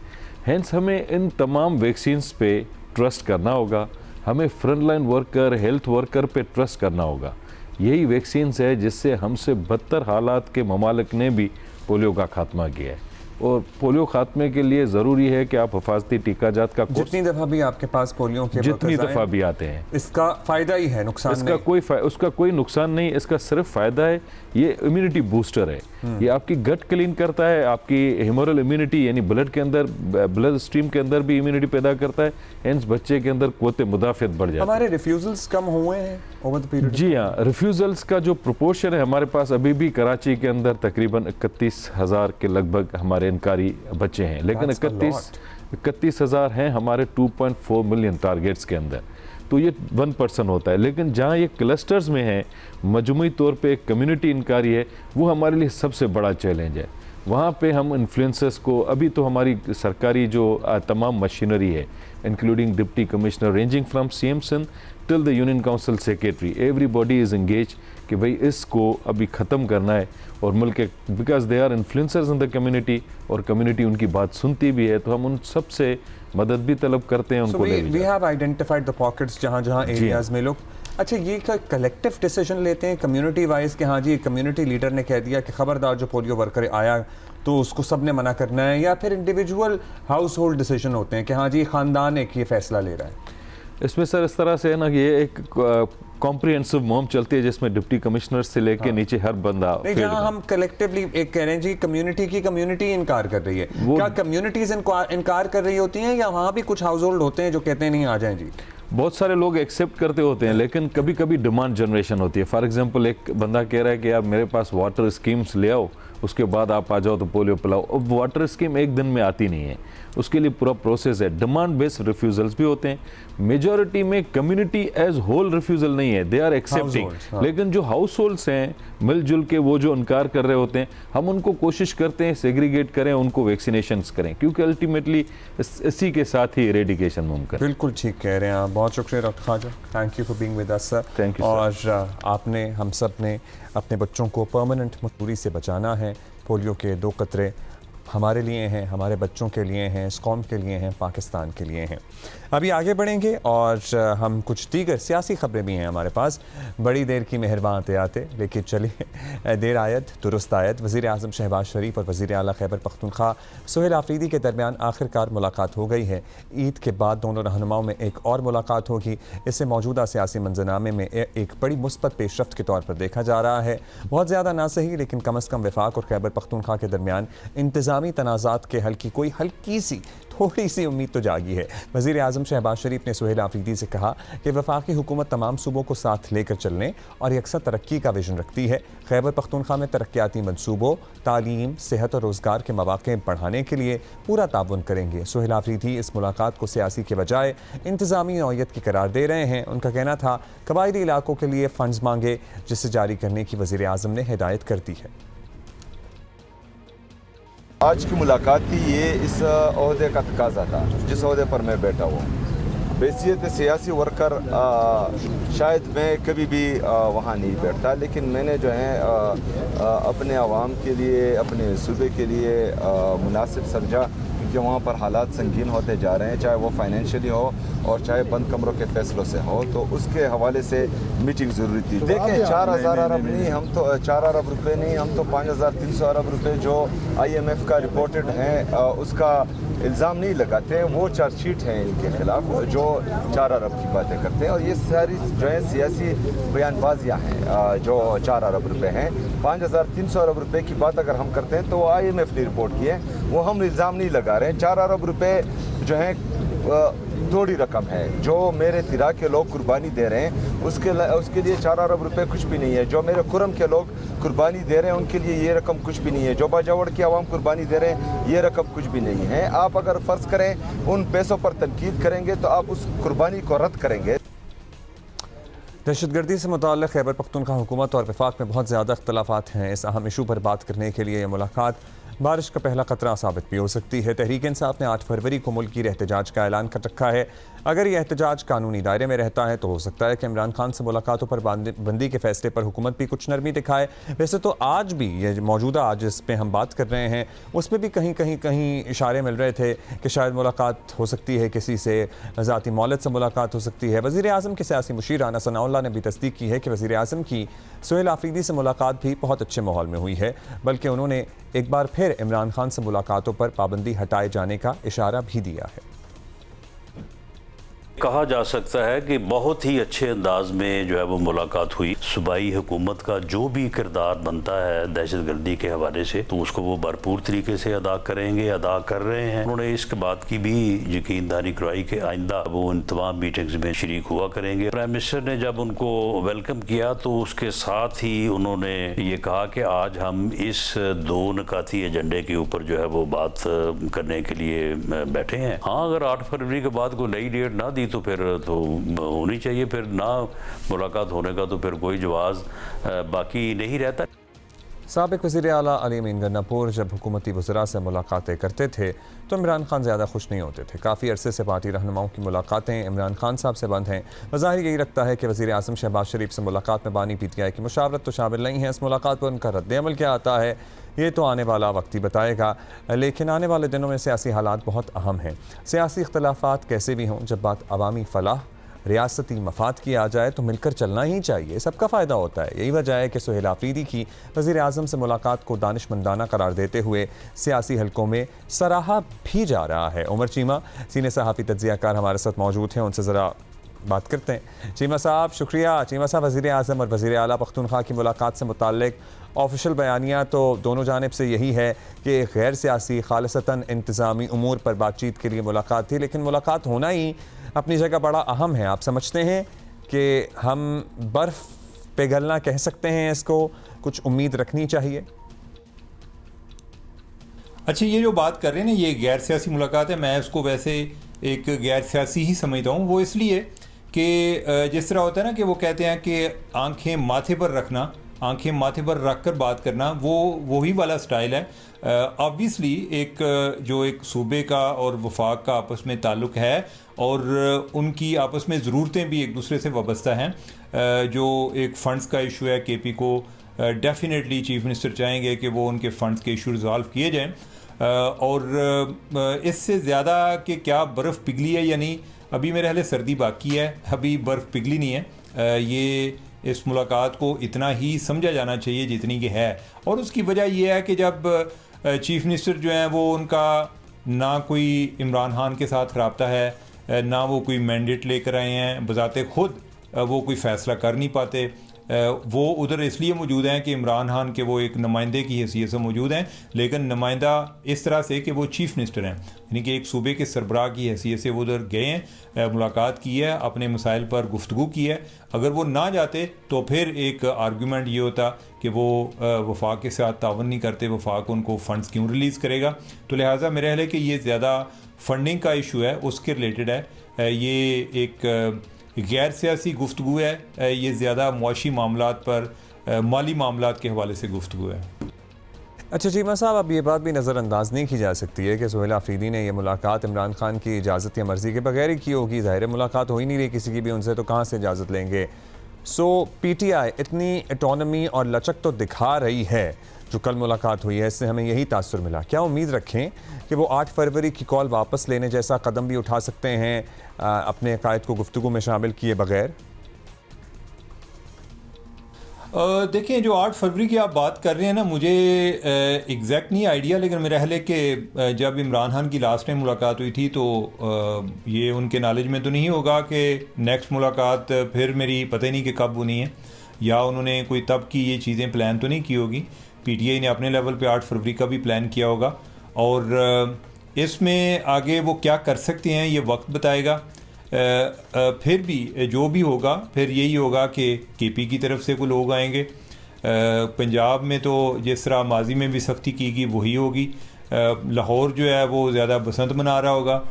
हेंस हमें इन तमाम वैक्सीन्स पे ट्रस्ट करना होगा, हमें front line worker, health worker पे ट्रस्ट करना होगा। यही वैक्सीन्स है जिससे हमसे बदतर हालात के ममालिक ने भी पोलियो का खात्मा किया है। और पोलियो खात्मे के लिए ज़रूरी है कि आप हिफाजती टीकाजात का जितनी दफ़ा भी आपके पास पोलियो के जितनी दफ़ा भी आते हैं इसका फ़ायदा ही है, नुकसान इसका उसका कोई नुकसान नहीं, इसका सिर्फ फ़ायदा है। ये इम्यूनिटी बूस्टर है, ये आपकी गट क्लीन करता है, आपकी ह्यूमरल इम्यूनिटी यानी ब्लड के अंदर, ब्लड स्ट्रीम के अंदर भी इम्यूनिटी पैदा करता है। हेंस बच्चे के अंदर क़ुव्वत मुदाफ़ियत बढ़ जाती है। हमारे रिफ्यूज़ल्स कम हुए हैं ओवर द पीरियड? जी हाँ, रिफ्यूज़ल्स का जो प्रोपोर्शन है हमारे पास अभी भी कराची के अंदर तकरीबन 31,000 के लगभग हमारे इनकारी बच्चे हैं, लेकिन 31,000 हैं हमारे 2.4 मिलियन टारगेट्स के अंदर, तो ये 1% होता है। लेकिन जहाँ ये क्लस्टर्स में है, मजमूई तौर पे एक कम्युनिटी इनकारी है, वो हमारे लिए सबसे बड़ा चैलेंज है। वहाँ पे हम इन्फ्लुएंसर्स को, अभी तो हमारी सरकारी जो तमाम मशीनरी है including deputy commissioner ranging from CM Sindh till the union council secretary, everybody is engage कि भाई इसको अभी ख़त्म करना है। और मुल्क के because they are influencers in the community और कम्युनिटी उनकी बात सुनती भी है, तो हम उन सब से मदद भी तलब करते हैं उनको। We have identified the pockets जहाँ एरियाज़ में लोग, अच्छा ये कलेक्टिव डिसीजन लेते हैं कम्युनिटी वाइज कि हाँ जी कम्युनिटी लीडर ने कह दिया कि खबरदार जो पोलियो वर्कर आया तो उसको सब ने मना करना है, या फिर इंडिविजुअल हाउस होल्ड डिसीजन होते हैं कि हाँ जी ख़ानदान एक ये फैसला ले रहा है? इसमें सर इस तरह से है ना कि ये एक कॉम्प्रिहेंसिव मुहिम चलती है जिसमें डिप्टी कमिश्नर से लेके नीचे हर बंदा नहीं, फील्ड जहाँ में। हम कलेक्टिवली एक कह रहे हैं जी कम्युनिटी इनकार कर रही है, क्या कम्युनिटीज इनकार कर रही होती हैं या वहाँ भी कुछ हाउस होल्ड होते हैं जो कहते हैं नहीं आ जाएं जी? बहुत सारे लोग एक्सेप्ट करते होते हैं, लेकिन कभी कभी डिमांड जनरेशन होती है। फॉर एग्जांपल एक बंदा कह रहा है कि यार मेरे पास वाटर स्कीम्स ले आओ, उसके बाद आप आ जाओ तो पोलियो पिलाओ। अब वाटर स्कीम एक दिन में आती नहीं है, उसके लिए पूरा प्रोसेस है। डिमांड बेस्ड रिफ्यूजल्स भी होते हैं। मेजॉरिटी में कम्युनिटी एज होल रिफ्यूजल नहीं है, दे आर एक्सेप्टिंग। लेकिन जो हाउस होल्ड्स हैं मिलजुल के वो जो इनकार कर रहे होते हैं, हम उनको कोशिश करते हैं सेग्रीगेट करें, उनको वैक्सीनेशंस करें, क्योंकि अल्टीमेटली इसी के साथ ही इरेडिकेशन मुमकिन। बिल्कुल ठीक कह रहे हैं आप। बहुत शुक्रिया doctor Khawaja, thank you for being with us sir. Thank you. और आपने हम सब ने अपने बच्चों को परमानेंट मजबूरी से बचाना है। पोलियो के 2 कतरे हमारे लिए हैं, हमारे बच्चों के लिए हैं, इस कौम के लिए हैं, पाकिस्तान के लिए हैं। अभी आगे बढ़ेंगे और हम कुछ दीगर सियासी खबरें भी हैं हमारे पास। बड़ी देर की मेहरबान आते आते, लेकिन चलिए देर आयत दुरुस्त आयत। वज़ीर आज़म शहबाज शरीफ और वज़ीर आला खैबर पख्तूनख्वा सुहेल आफरीदी के दरमियान आखिरकार मुलाकात हो गई है। ईद के बाद दोनों रहनुमाओं में एक और मुलाकात होगी। इसे मौजूदा सियासी मंजरनामे में एक बड़ी मुस्बत पेशरफ्त के तौर पर देखा जा रहा है। बहुत ज़्यादा ना सही, लेकिन कम अज़ कम वफाक और खैबर पख्तूनख्वा के दरमियान इंतज़ामी तनाज़ात के हल की कोई हल्की सी थोड़ी सी उम्मीद तो जागी है। वज़ीर आज़म शहबाज शरीफ ने सुहेल आफरीदी से कहा कि वफाकी हुकूमत तमाम सूबों को साथ लेकर चलने और यकसा तरक्की का विजन रखती है। खैबर पख्तूनख्वा में तरक्याती मनसूबों, तालीम, सेहत और रोज़गार के मौक़े बढ़ाने के लिए पूरा ताउन करेंगे। सुहेल आफरीदी इस मुलाकात को सियासी के बजाय इंतज़ामी नौयत की करार दे रहे हैं। उनका कहना था कबायली इलाकों के लिए फ़ंड्स मांगे, जिसे जारी करने की वज़ीर आज़म ने हिदायत कर दी है। आज की मुलाकात थी, ये इस ओहदे का तकाजा था जिस ओहदे पर मैं बैठा हूँ। हैसियत सियासी वर्कर शायद मैं कभी भी वहाँ नहीं बैठता, लेकिन मैंने जो है अपने आवाम के लिए, अपने सूबे के लिए मुनासिब समझा, क्योंकि वहाँ पर हालात संगीन होते जा रहे हैं, चाहे वो फाइनेंशियली हो और चाहे बंद कमरों के फैसलों से हो। तो उसके हवाले से मीटिंग ज़रूरी थी। देखें 4000 अरब नहीं, हम तो 4 अरब रुपए नहीं, हम तो 5300 अरब रुपए जो IMF का रिपोर्टेड हैं उसका इल्ज़ाम नहीं लगाते हैं। वो चार्जशीट हैं इनके खिलाफ जो 4 अरब की बातें करते हैं, और ये सारी जो है सियासी बयानबाजियाँ हैं जो 4 अरब रुपए हैं। 5300 अरब रुपए की बात अगर हम करते हैं तो वो IMF ने रिपोर्ट की है, वो हम इल्ज़ाम नहीं लगा रहे हैं। 4 अरब रुपए जो है थोड़ी रकम है। जो मेरे तिरा के लोग कुर्बानी दे रहे हैं उसके लिए 4 अरब रुपए कुछ भी नहीं है। जो मेरे कुरम के लोग कुर्बानी दे रहे हैं उनके लिए ये रकम कुछ भी नहीं है। जो बाजावड़ की आवाम कुर्बानी दे रहे हैं ये रकम कुछ भी नहीं है। आप अगर फ़र्ज़ करें उन पैसों पर तनकीद करेंगे तो आप उस कुर्बानी को रद्द करेंगे। दहशतगर्दी से मुताल्लिक़ खैबर पख्तूनख्वा हुकूमत और वफाक में बहुत ज़्यादा इख्तलाफात हैं। इस अहम इशू पर बात करने के लिए यह मुलाकात बारिश का पहला खतरा साबित भी हो सकती है। तहरीक इंसाफ ने 8 फरवरी को मुल्क की एहतजाज का ऐलान कर रखा है। अगर यह एहतजाज कानूनी दायरे में रहता है तो हो सकता है कि इमरान खान से मुलाकातों पर बंदी के फैसले पर हुकूमत भी कुछ नरमी दिखाए। वैसे तो आज भी ये मौजूदा आज जिस पे हम बात कर रहे हैं उसमें भी कहीं इशारे मिल रहे थे कि शायद मुलाकात हो सकती है, किसी से ज़ाती मौलद से मुलाकात हो सकती है। वज़ीर आज़म के सियासी मुशीर राना सनाउल्लाह ने भी तस्दीक की है कि वज़ीर आज़म की सुहेल आफरीदी से मुलाकात भी बहुत अच्छे माहौल में हुई है, बल्कि उन्होंने एक बार फिर इमरान खान से मुलाकातों पर पाबंदी हटाए जाने का इशारा भी दिया है। कहा जा सकता है कि बहुत ही अच्छे अंदाज में जो है वो मुलाकात हुई। सूबाई हुकूमत का जो भी किरदार बनता है दहशतगर्दी के हवाले से, तो उसको वो भरपूर तरीके से अदा करेंगे, अदा कर रहे हैं। उन्होंने इस बात की भी यकीनदारी करवाई कि आइंदा वो उन तमाम मीटिंग्स में शरीक हुआ करेंगे। प्राइम मिनिस्टर ने जब उनको वेलकम किया तो उसके साथ ही उन्होंने ये कहा कि आज हम इस 2 निकाती एजेंडे के ऊपर जो है वो बात करने के लिए बैठे हैं। हाँ, अगर 8 फरवरी के बाद कोई नई डेट ना दी तो फिर तो होनी चाहिए, फिर ना मुलाकात होने का तो फिर कोई जवाब बाकी नहीं रहता। साबिक वज़ीर आला अली अमीन गन्नापुर जब हुकूमती वज़रा से मुलाकातें करते थे तो इमरान खान ज़्यादा खुश नहीं होते थे। काफ़ी अरसे से पार्टी रहनुमाओं की मुलाकातें इमरान खान साहब से बंद हैं। ज़ाहिर यही रखता है कि वज़ीर आज़म शहबाज शरीफ से मुलाकात में बानी PTI की मुशावरत तो शामिल नहीं है। इस मुलाकात पर उनका रद्द-ए-अमल क्या आता है ये तो आने वाला वक्त ही बताएगा, लेकिन आने वाले दिनों में सियासी हालात बहुत अहम हैं। सियासी इख्तलाफात कैसे भी हों, जब बात अवामी फलाह, रियासती मफाद की आ जाए तो मिलकर चलना ही चाहिए, सबका फ़ायदा होता है। यही वजह है कि सुहेल आफरीदी की वज़ीर आज़म से मुलाकात को दानिशमंदाना करार देते हुए सियासी हलकों में सराहा भी जा रहा है। उमर चीमा सीनियर सहाफ़ी तज्ज़ियाकार हमारे साथ मौजूद हैं, उनसे ज़रा बात करते हैं। चीमा साहब शुक्रिया। चीमा साहब, वज़ीर आज़म और वज़ीर आला पख्तूनख्वा की मुलाकात से मुताल्लिक ऑफिशियल बयानिया तो दोनों जानिब से यही है कि गैर सियासी खालिसतन इंतज़ामी उमूर पर बातचीत के लिए मुलाकात थी, लेकिन मुलाकात होना ही अपनी जगह बड़ा अहम है। आप समझते हैं कि हम बर्फ़ पिघलना कह सकते हैं इसको, कुछ उम्मीद रखनी चाहिए? अच्छा, ये जो बात कर रहे हैं ना, ये गैर सियासी मुलाकात है, मैं उसको वैसे एक गैर सियासी ही समझता हूँ। वो इसलिए कि जिस तरह होता है ना कि वो कहते हैं कि आंखें माथे पर रखना, आंखें माथे पर रख कर बात करना, वो वही वाला स्टाइल है। ऑब्वियसली एक सूबे का और वफाक का आपस में ताल्लुक़ है और उनकी आपस में ज़रूरतें भी एक दूसरे से वाबस्ता हैं। जो एक फ़ंड्स का इशू है, KP को डेफिनेटली चीफ मिनिस्टर चाहेंगे कि वो उनके फ़ंड्स के इशू रिज़ॉल्व किए जाएँ। और इससे ज़्यादा कि क्या बर्फ़ पिघली है या नहीं, अभी मेरे ख़्याल सर्दी बाकी है, अभी बर्फ़ पिघली नहीं है। ये इस मुलाकात को इतना ही समझा जाना चाहिए जितनी कि है। और उसकी वजह यह है कि जब चीफ मिनिस्टर जो हैं वो उनका ना कोई इमरान खान के साथ रब्ता है, ना वो कोई मैंडेट लेकर आए हैं, बज़ाते खुद वो कोई फ़ैसला कर नहीं पाते। वो उधर इसलिए मौजूद हैं कि इमरान खान के वो एक नुमाइंदे की हैसियत से मौजूद हैं, लेकिन नुमाइंदा इस तरह से कि वो चीफ मिनिस्टर हैं, यानी कि एक सूबे के सरबराह की हैसियत से वो उधर गए हैं, मुलाकात की है, अपने मसाइल पर गुफ्तगू की है। अगर वो ना जाते तो फिर एक आर्गूमेंट ये होता कि वो वफाक के साथ तावन नहीं करते, वफाक उनको फ़ंड्स क्यों रिलीज़ करेगा। तो लिहाजा मेरा ख्याल है कि ये ज़्यादा फंडिंग का इशू है, उसके रिलेटेड है। ये एक गैर सियासी गुफ्तगू है, ये ज़्यादा मुआशी मामलात पर, माली मामलात के हवाले से गुफ्तगू है। अच्छा चीमा साहब, अब ये बात भी नज़रअंदाज नहीं की जा सकती है कि सुहेल आफरीदी ने यह मुलाकात इमरान खान की इजाज़त या मर्ज़ी के बगैर ही की होगी। ज़ाहिर मुलाकात हो ही नहीं रही किसी की भी उनसे, तो कहाँ से इजाज़त लेंगे। PTI इतनी एटोनमी और लचक तो दिखा रही है, जो कल मुलाकात हुई है इससे हमें यही तासुर मिला। क्या उम्मीद रखें कि वो 8 फरवरी की कॉल वापस लेने जैसा कदम भी उठा सकते हैं अपने अकायद को गुफ्तगू में शामिल किए बगैर? देखिए, जो 8 फरवरी की आप बात कर रहे हैं ना, मुझे एग्जैक्ट नहीं आइडिया, लेकिन मेरा ख्याल है कि जब इमरान खान की लास्ट टाइम मुलाकात हुई थी तो ये उनके नॉलेज में तो नहीं होगा कि नेक्स्ट मुलाकात फिर मेरी पता ही नहीं कि कब होनी है, या उन्होंने कोई तब की ये चीज़ें प्लान तो नहीं की होगी। PTI ने अपने लेवल पे 8 फरवरी का भी प्लान किया होगा, और इसमें आगे वो क्या कर सकते हैं ये वक्त बताएगा। फिर भी जो भी होगा, फिर यही होगा कि KP की तरफ से कोई लोग आएंगे। पंजाब में तो जिस तरह माजी में भी सख्ती की गई वही होगी। लाहौर जो है वो ज़्यादा बसंत मना रहा होगा,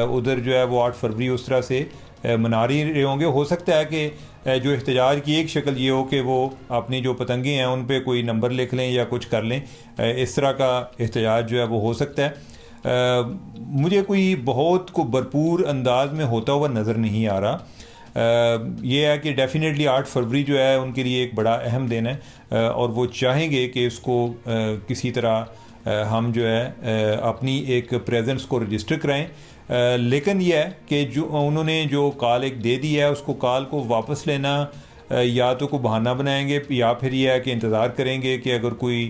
उधर जो है वो 8 फरवरी उस तरह से मना रहे होंगे। हो सकता है कि जो एहतजाज की एक शक्ल ये हो कि वो अपनी जो पतंगे हैं उन पे कोई नंबर लिख लें या कुछ कर लें, इस तरह का एहतजाज जो है वो हो सकता है। मुझे कोई बहुत को भरपूर अंदाज में होता हुआ नज़र नहीं आ रहा। ये है कि डेफिनेटली 8 फरवरी जो है उनके लिए एक बड़ा अहम दिन है, और वो चाहेंगे कि इसको किसी तरह हम जो है अपनी एक प्रेजेंस को रजिस्टर कराएं। लेकिन यह है कि जो उन्होंने जो कॉल एक दे दी है, उसको कॉल को वापस लेना या तो कोई बहाना बनाएंगे, या फिर यह है कि इंतज़ार करेंगे कि अगर कोई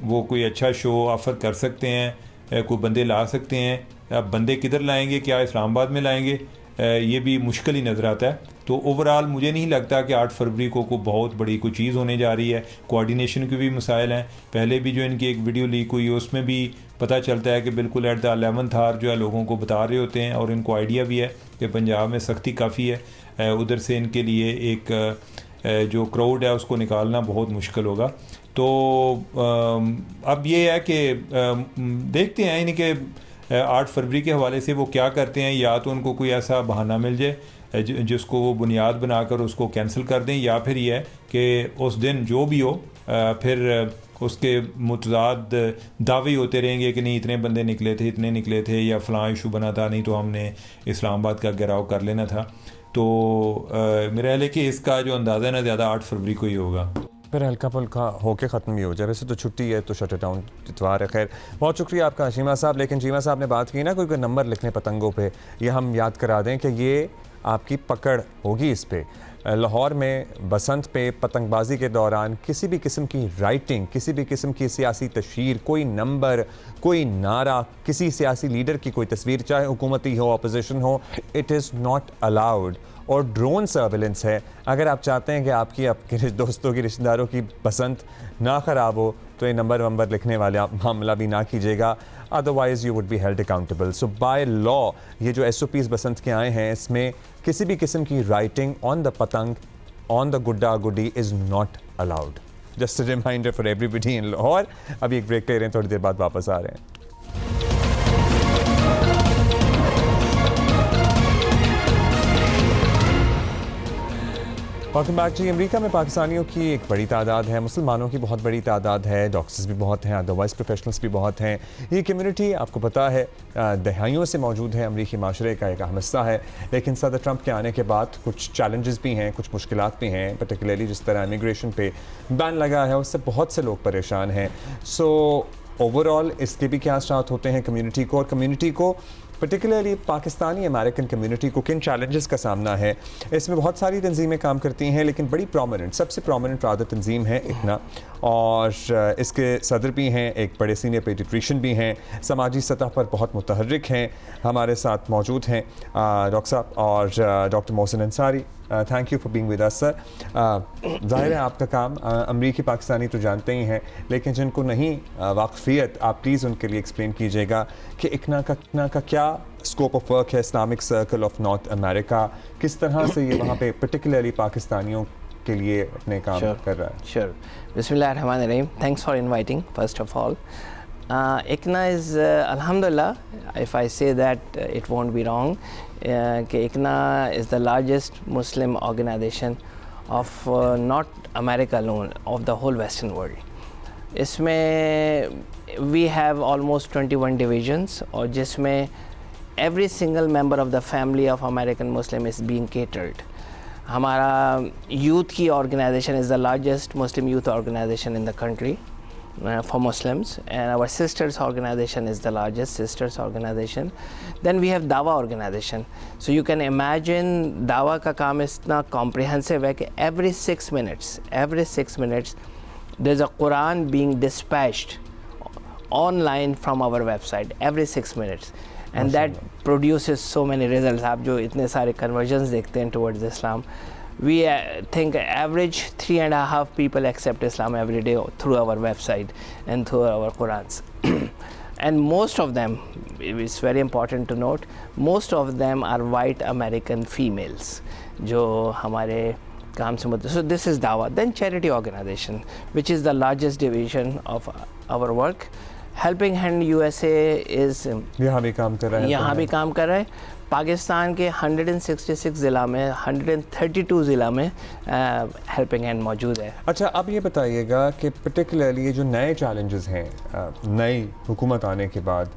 वो कोई अच्छा शो ऑफ़र कर सकते हैं, कोई बंदे ला सकते हैं। अब बंदे किधर लाएंगे, क्या इस्लामाबाद में लाएंगे, ये भी मुश्किल ही नज़र आता है। तो ओवरऑल मुझे नहीं लगता कि 8 फरवरी को बहुत बड़ी कोई चीज़ होने जा रही है। कोऑर्डिनेशन के भी मसाइल हैं। पहले भी जो इनकी एक वीडियो लीक हुई उसमें भी पता चलता है कि बिल्कुल एट द 11th आवर जो है लोगों को बता रहे होते हैं, और इनको आइडिया भी है कि पंजाब में सख्ती काफ़ी है, उधर से इनके लिए एक जो क्राउड है उसको निकालना बहुत मुश्किल होगा। तो अब ये है कि देखते हैं इनके 8 फरवरी के हवाले से वो क्या करते हैं। या तो उनको कोई ऐसा बहाना मिल जाए जिसको वो बुनियाद बनाकर उसको कैंसिल कर दें, या फिर ये है कि उस दिन जो भी हो फिर उसके मुतज़ाद दावे होते रहेंगे कि नहीं इतने बंदे निकले थे, इतने निकले थे, या फ़लाँ इशू बना था, नहीं तो हमने इस्लामाबाद का घेराव कर लेना था। तो मेरा ख्याल है कि इसका जो अंदाज़ा है ना ज़्यादा 8 फरवरी को ही होगा। फिर हल्का फुल्का होके ख़त्म भी हो जाए। वैसे तो छुट्टी है तो शट डाउन इतवार है। खैर, बहुत शुक्रिया आपका चीमा साहब। लेकिन चीमा साहब ने बात की ना कोई नंबर लिखने पतंगों पे, ये हम याद करा दें कि ये आपकी पकड़ होगी इस पर। लाहौर में बसंत पे पतंगबाजी के दौरान किसी भी किस्म की राइटिंग, किसी भी किस्म की सियासी तशहीर, कोई नंबर, कोई नारा, किसी सियासी लीडर की कोई तस्वीर, चाहे हुकूमती हो, अपोजिशन हो, इट इज़ नॉट अलाउड। और ड्रोन सर्विलेंस है। अगर आप चाहते हैं कि आपकी आपके दोस्तों की, रिश्तेदारों की बसंत ना ख़राब हो तो ये नंबर वंबर लिखने वाले मामला भी ना कीजिएगा, otherwise you would be held accountable. So by law ये जो SOPs बसंत के आए हैं, इसमें किसी भी किस्म की writing on the patang, on the gudda guddi is not allowed. Just a reminder for everybody in Lahore. अभी एक ब्रेक ले रहे हैं, थोड़ी देर बाद वापस आ रहे हैं। वेलकम बैक जी। अमेरिका में पाकिस्तानियों की एक बड़ी तादाद है, मुसलमानों की बहुत बड़ी तादाद है, डॉक्टर्स भी बहुत हैं, अदरवाइज प्रोफेशनल्स भी बहुत हैं। ये कम्युनिटी आपको पता है दहाइयों से मौजूद है, अमरीकी माशरे का एक अहम हिस्सा है। लेकिन सदर ट्रंप के आने के बाद कुछ चैलेंजेस भी हैं, कुछ मुश्किलात भी हैं, पर्टिकुलरली जिस तरह इमिग्रेशन पे बैन लगा है उससे बहुत से लोग परेशान हैं। सो ओवरऑल इसके भी क्या असरात होते हैं कम्युनिटी को, और कम्युनिटी को पर्टिकुलरली पाकिस्तानी अमेरिकन कम्युनिटी को किन चैलेंजेस का सामना है। इसमें बहुत सारी तंजीमें काम करती हैं, लेकिन बड़ी प्रोमिनेंट, सबसे प्रोमिनेंट रादर तंजीम है इकना, और इसके सदर भी हैं, एक बड़े सीनियर पेडिट्रिशियन भी हैं, समाजी सतह पर बहुत मुतहर्रिक हैं। हमारे साथ मौजूद हैं डॉक्टर साहब और doctor Mohsin Ansari. Thank you for being with us sir. ज़ाहिर है आपका काम अमरीकी पाकिस्तानी तो जानते ही हैं, लेकिन जिनको नहीं वाकफियत, आप प्लीज़ उनके लिए एक्सप्लेन कीजिएगा कि इकना का क्या स्कोप ऑफ वर्क है, Islamic circle of north America, किस तरह से ये वहाँ पे पर्टिकुलरली पाकिस्तानियों के लिए अपने काम कर रहा है। श्योर। बिस्मिल्लाहिर्रहमानिर्रहीम। Thanks for inviting first of all. ICNA is alhamdulillah, if I say that it won't be wrong, ICNA is the largest Muslim organization of not America alone, of the whole Western world. इसमें we have almost 21 divisions, और जिसमें every single member of the family of American Muslim is being catered. हमारा youth की organization is the largest Muslim youth organization in the country. For Muslims, and our sisters organization is the largest sisters organization. Then we have Dawa organization. So you can imagine Dawa का काम इतना comprehensive है कि every 6 minutes there's a Quran being dispatched online from our website every 6 minutes, and that produces so many results. आप जो इतने सारे conversions देखते हैं towards Islam, we think average 3.5 people accept Islam every day through our website and through our Qurans. And most of them, it's very important to note, most of them are white American females जो हमारे काम से मतलब. So this is Dawa. Then charity organization, which is the largest division of our work. Helping Hand USA is यहाँ भी काम कर रहा है। पाकिस्तान के 166 ज़िला में 132 ज़िला में हेल्पिंग हैंड मौजूद है। अच्छा, अब ये बताइएगा कि पर्टिकुलरली ये जो नए चैलेंजेस हैं नई हुकूमत आने के बाद,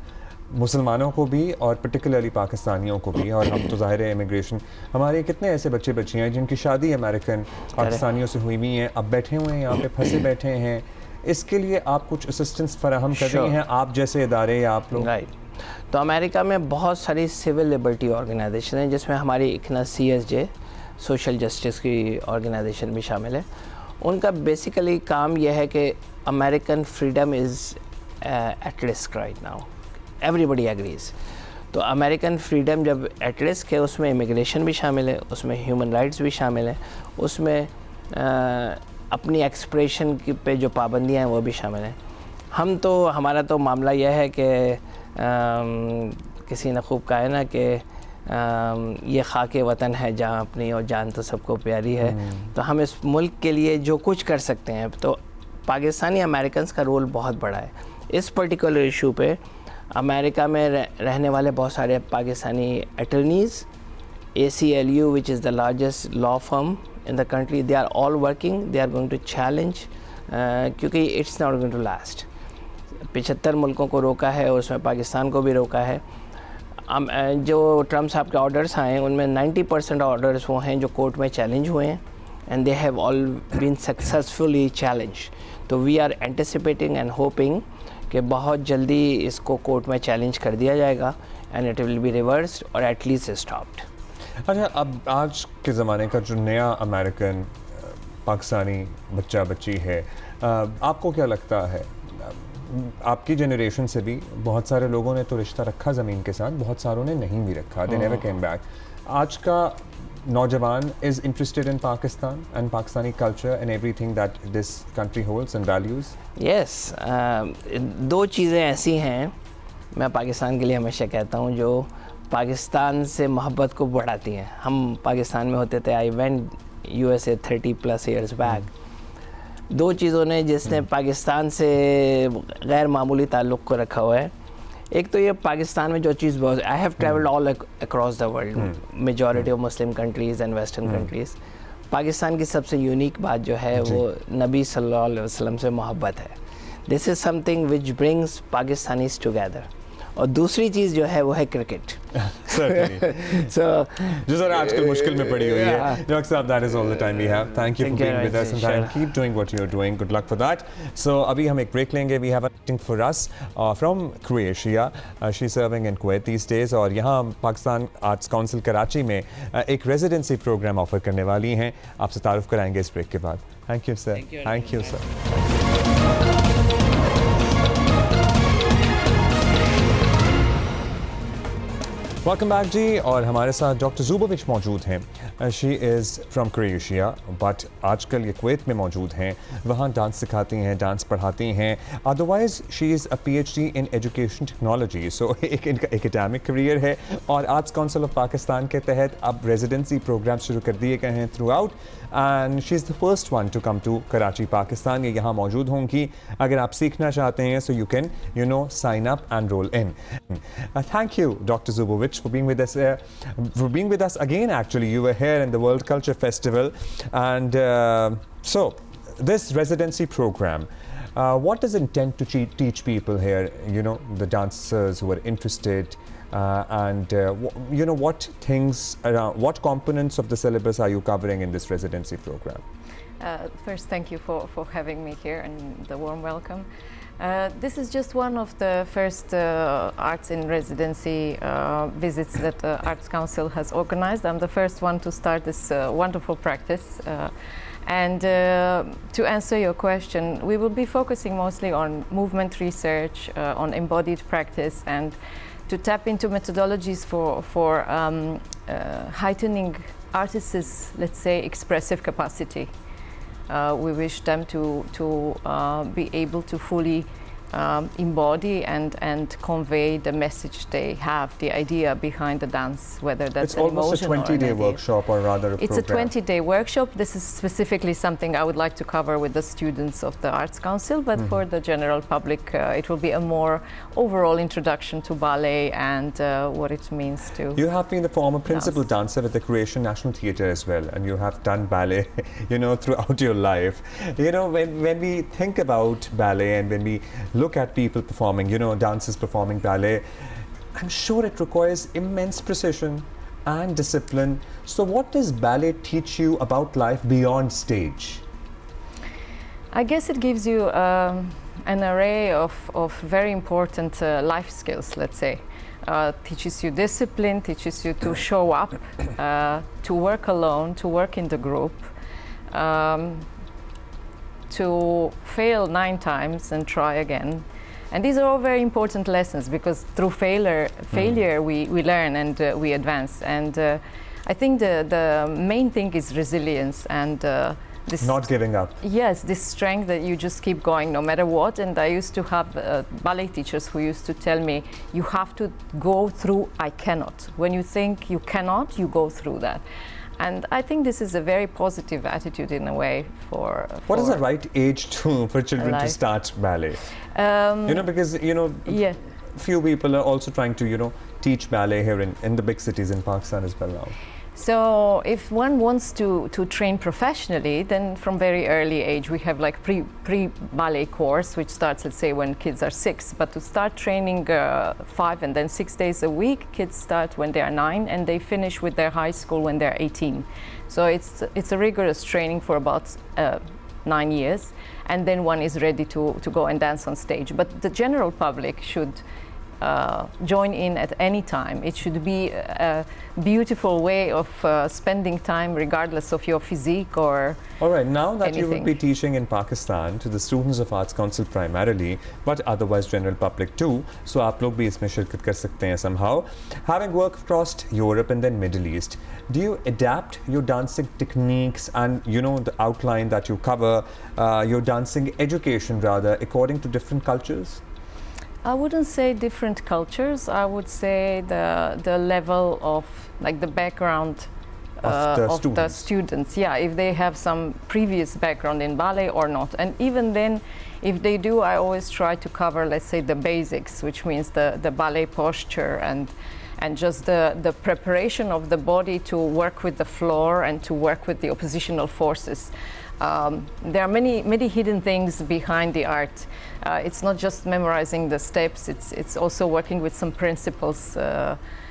मुसलमानों को भी और पर्टिकुलरली पाकिस्तानियों को भी, और हम तो ज़ाहिर है इमिग्रेशन, हमारे कितने ऐसे बच्चे बच्चियाँ हैं जिनकी शादी अमेरिकन पाकिस्तानियों से हुई हुई हैं, अब बैठे हुए हैं यहाँ पे, फंसे बैठे हैं, इसके लिए आप कुछ असिस्टेंस फराहम कर रही हैं, आप जैसे इदारे या आप लोग? राइट। तो अमेरिका में बहुत सारी सिविल लिबर्टी ऑर्गेनाइजेशन है, जिसमें हमारी ICNA CSJ सोशल जस्टिस की ऑर्गेनाइजेशन भी शामिल है। उनका बेसिकली काम यह है कि American freedom is at risk right now, everybody agrees. तो अमेरिकन फ्रीडम जब एट रिस्क है, उसमें इमिग्रेशन भी शामिल है, उसमें ह्यूमन राइट्स भी शामिल है, उसमें अपनी एक्सप्रेशन पे जो पाबंदियाँ हैं वो भी शामिल हैं। हमारा तो मामला यह है कि किसी ने खूब कहा है ना कि ये खाके वतन है जहाँ अपनी और जान तो सबको प्यारी है। तो हम इस मुल्क के लिए जो कुछ कर सकते हैं, तो पाकिस्तानी अमेरिकन्स का रोल बहुत बड़ा है इस पर्टिकुलर इशू पे। अमेरिका में रहने वाले बहुत सारे Pakistani अटर्नीज़, ACLU which is the largest law firm in the country, they are all working, they are going to challenge क्योंकि it's not going to last। 75 मुल्कों को रोका है और उसमें पाकिस्तान को भी रोका है। जो ट्रम्प साहब के ऑर्डर्स आए उनमें 90% ऑर्डर्स वो हैं जो कोर्ट में चैलेंज हुए हैं, and they have all been successfully challenge. तो we are anticipating and hoping कि बहुत जल्दी इसको कोर्ट में चैलेंज कर दिया जाएगा and it will be reversed और एटलीस्ट स्टॉप्ड। अच्छा, अब आज के ज़माने का जो नया अमेरिकन पाकिस्तानी बच्चा बच्ची है, आपको क्या लगता है? आपकी जनरेशन से भी बहुत सारे लोगों ने तो रिश्ता रखा ज़मीन के साथ, बहुत सारों ने नहीं भी रखा, दे नेवर केम बैक। आज का नौजवान is interested in Pakistan and Pakistani culture and everything that this country holds and values. Yes, दो चीज़ें ऐसी हैं मैं पाकिस्तान के लिए हमेशा कहता हूँ जो पाकिस्तान से मोहब्बत को बढ़ाती हैं। हम पाकिस्तान में होते थे, I went USA 30+ years back. दो चीज़ों ने जिसने पाकिस्तान से गैर मामूली ताल्लुक़ को रखा हुआ है। एक तो ये पाकिस्तान में जो चीज़ बहुत, I have travelled all across the world, majority of Muslim countries and western countries. Pakistan की सबसे यूनिक बात जो है वो नबी सल्लल्लाहु अलैहि वसल्लम से मोहब्बत है। This is something which brings Pakistanis together. और दूसरी चीज़ जो है वो है क्रिकेट। So, जो ज़रा आजकल मुश्किल में पड़ी हुई है। डॉक्टर साहब, that is all the time we have. Thank you for being with us and keep doing what you're doing. Good luck for that. So, अभी हम एक ब्रेक लेंगे. We have a meeting for us from Croatia. She's serving in Kuwait these days और यहाँ Pakistan arts council Karachi में एक residency programme offer करने वाली हैं. आपसे तारुफ कराएंगे इस ब्रेक के बाद. Thank you, sir. Thank you, sir. Welcome back ji, और हमारे साथ डॉक्टर ज़ुबोविच मौजूद हैं। She is from Croatia but आजकल ये कुवैत में मौजूद हैं। वहाँ डांस सिखाती हैं, डांस पढ़ाती हैं। Otherwise she is a PhD in education technology. So एक इनका एकेडमिक करियर है और आर्ट्स काउंसिल ऑफ पाकिस्तान के तहत अब रेजिडेंसी प्रोग्राम शुरू कर दिए गए हैं throughout, and she is the first one to come to Karachi Pakistan. ये यहाँ मौजूद होंगी। अगर आप सीखना चाहते हैं so you can sign up and roll in. Thank you doctor Zubovich for being with us again. Actually, you were here in the World Culture Festival, and so this residency program, what does it intend to teach people here? The dancers who are interested, and what things around, what components of the syllabus are you covering in this residency program? First, thank you for having me here and the warm welcome. This is just one of the first arts in residency visits that Arts Council has organized. I'm the first one to start this wonderful practice. And to answer your question, we will be focusing mostly on movement research, on embodied practice, and to tap into methodologies for heightening artists', let's say, expressive capacity. We wish them to be able to fully embody and convey the message they have, the idea behind the dance, whether that's an emotion or It's almost a 20-day workshop or rather a program. It's a 20-day workshop. This is specifically something I would like to cover with the students of the Arts Council, but for the general public, it will be a more overall introduction to ballet and what it means to. You have been the former principal dancer at the Croatian National Theatre as well, and you have done ballet, throughout your life. When we think about ballet and when we look at people performing, dancers performing ballet, I'm sure it requires immense precision and discipline. So what does ballet teach you about life beyond stage? I guess it gives you an array of very important life skills, let's say. Teaches you discipline, teaches you to show up, to work alone, to work in the group, to fail 9 times and try again. And these are all very important lessons because through failure we learn and we advance. And I think the main thing is resilience and this not giving up. Yes, this strength that you just keep going no matter what. And I used to have ballet teachers who used to tell me, you have to go through I cannot. When you think you cannot, you go through that. And I think this is a very positive attitude in a way for what is the right age for children to start ballet? Because few people are also trying to teach ballet here in the big cities in Pakistan as well now. So if one wants to train professionally, then from very early age we have like pre-ballet course which starts, let's say, when kids are 6. But to start training 5 and then 6 days a week, kids start when they are 9 and they finish with their high school when they're 18. So it's a rigorous training for about 9 years, and then one is ready to go and dance on stage. But the general public should join in at any time. It should be a beautiful way of spending time regardless of your physique or All right, now that you will anything. be teaching in Pakistan to the students of Arts Council primarily, but otherwise general public too, so आप लोग भी इसमें शिरकत कर सकते हैं somehow. Having worked across Europe and then Middle East, do you adapt your dancing techniques and the outline that you cover, your dancing education rather, according to different cultures? I wouldn't say different cultures. I would say the level of like the background Of the students. Yeah, if they have some previous background in ballet or not. And even then, if they do, I always try to cover, let's say, the basics, which means the ballet posture and just the preparation of the body to work with the floor and to work with the oppositional forces. There are many hidden things behind the art. It's not just memorizing the steps. It's also working with some principles,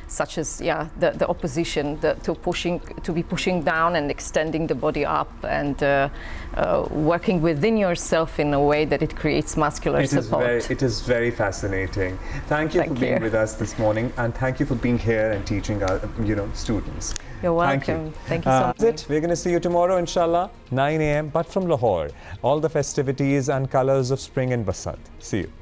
such as the opposition, to be pushing down and extending the body up, and working within yourself in a way that it creates muscular support. It is very fascinating. Thank you for being with us this morning, and thank you for being here and teaching our students. You're welcome. Thank you so much. That's it. We're going to see you tomorrow, inshallah, 9 a.m. but from Lahore. All the festivities and colors of spring and Basant. See you.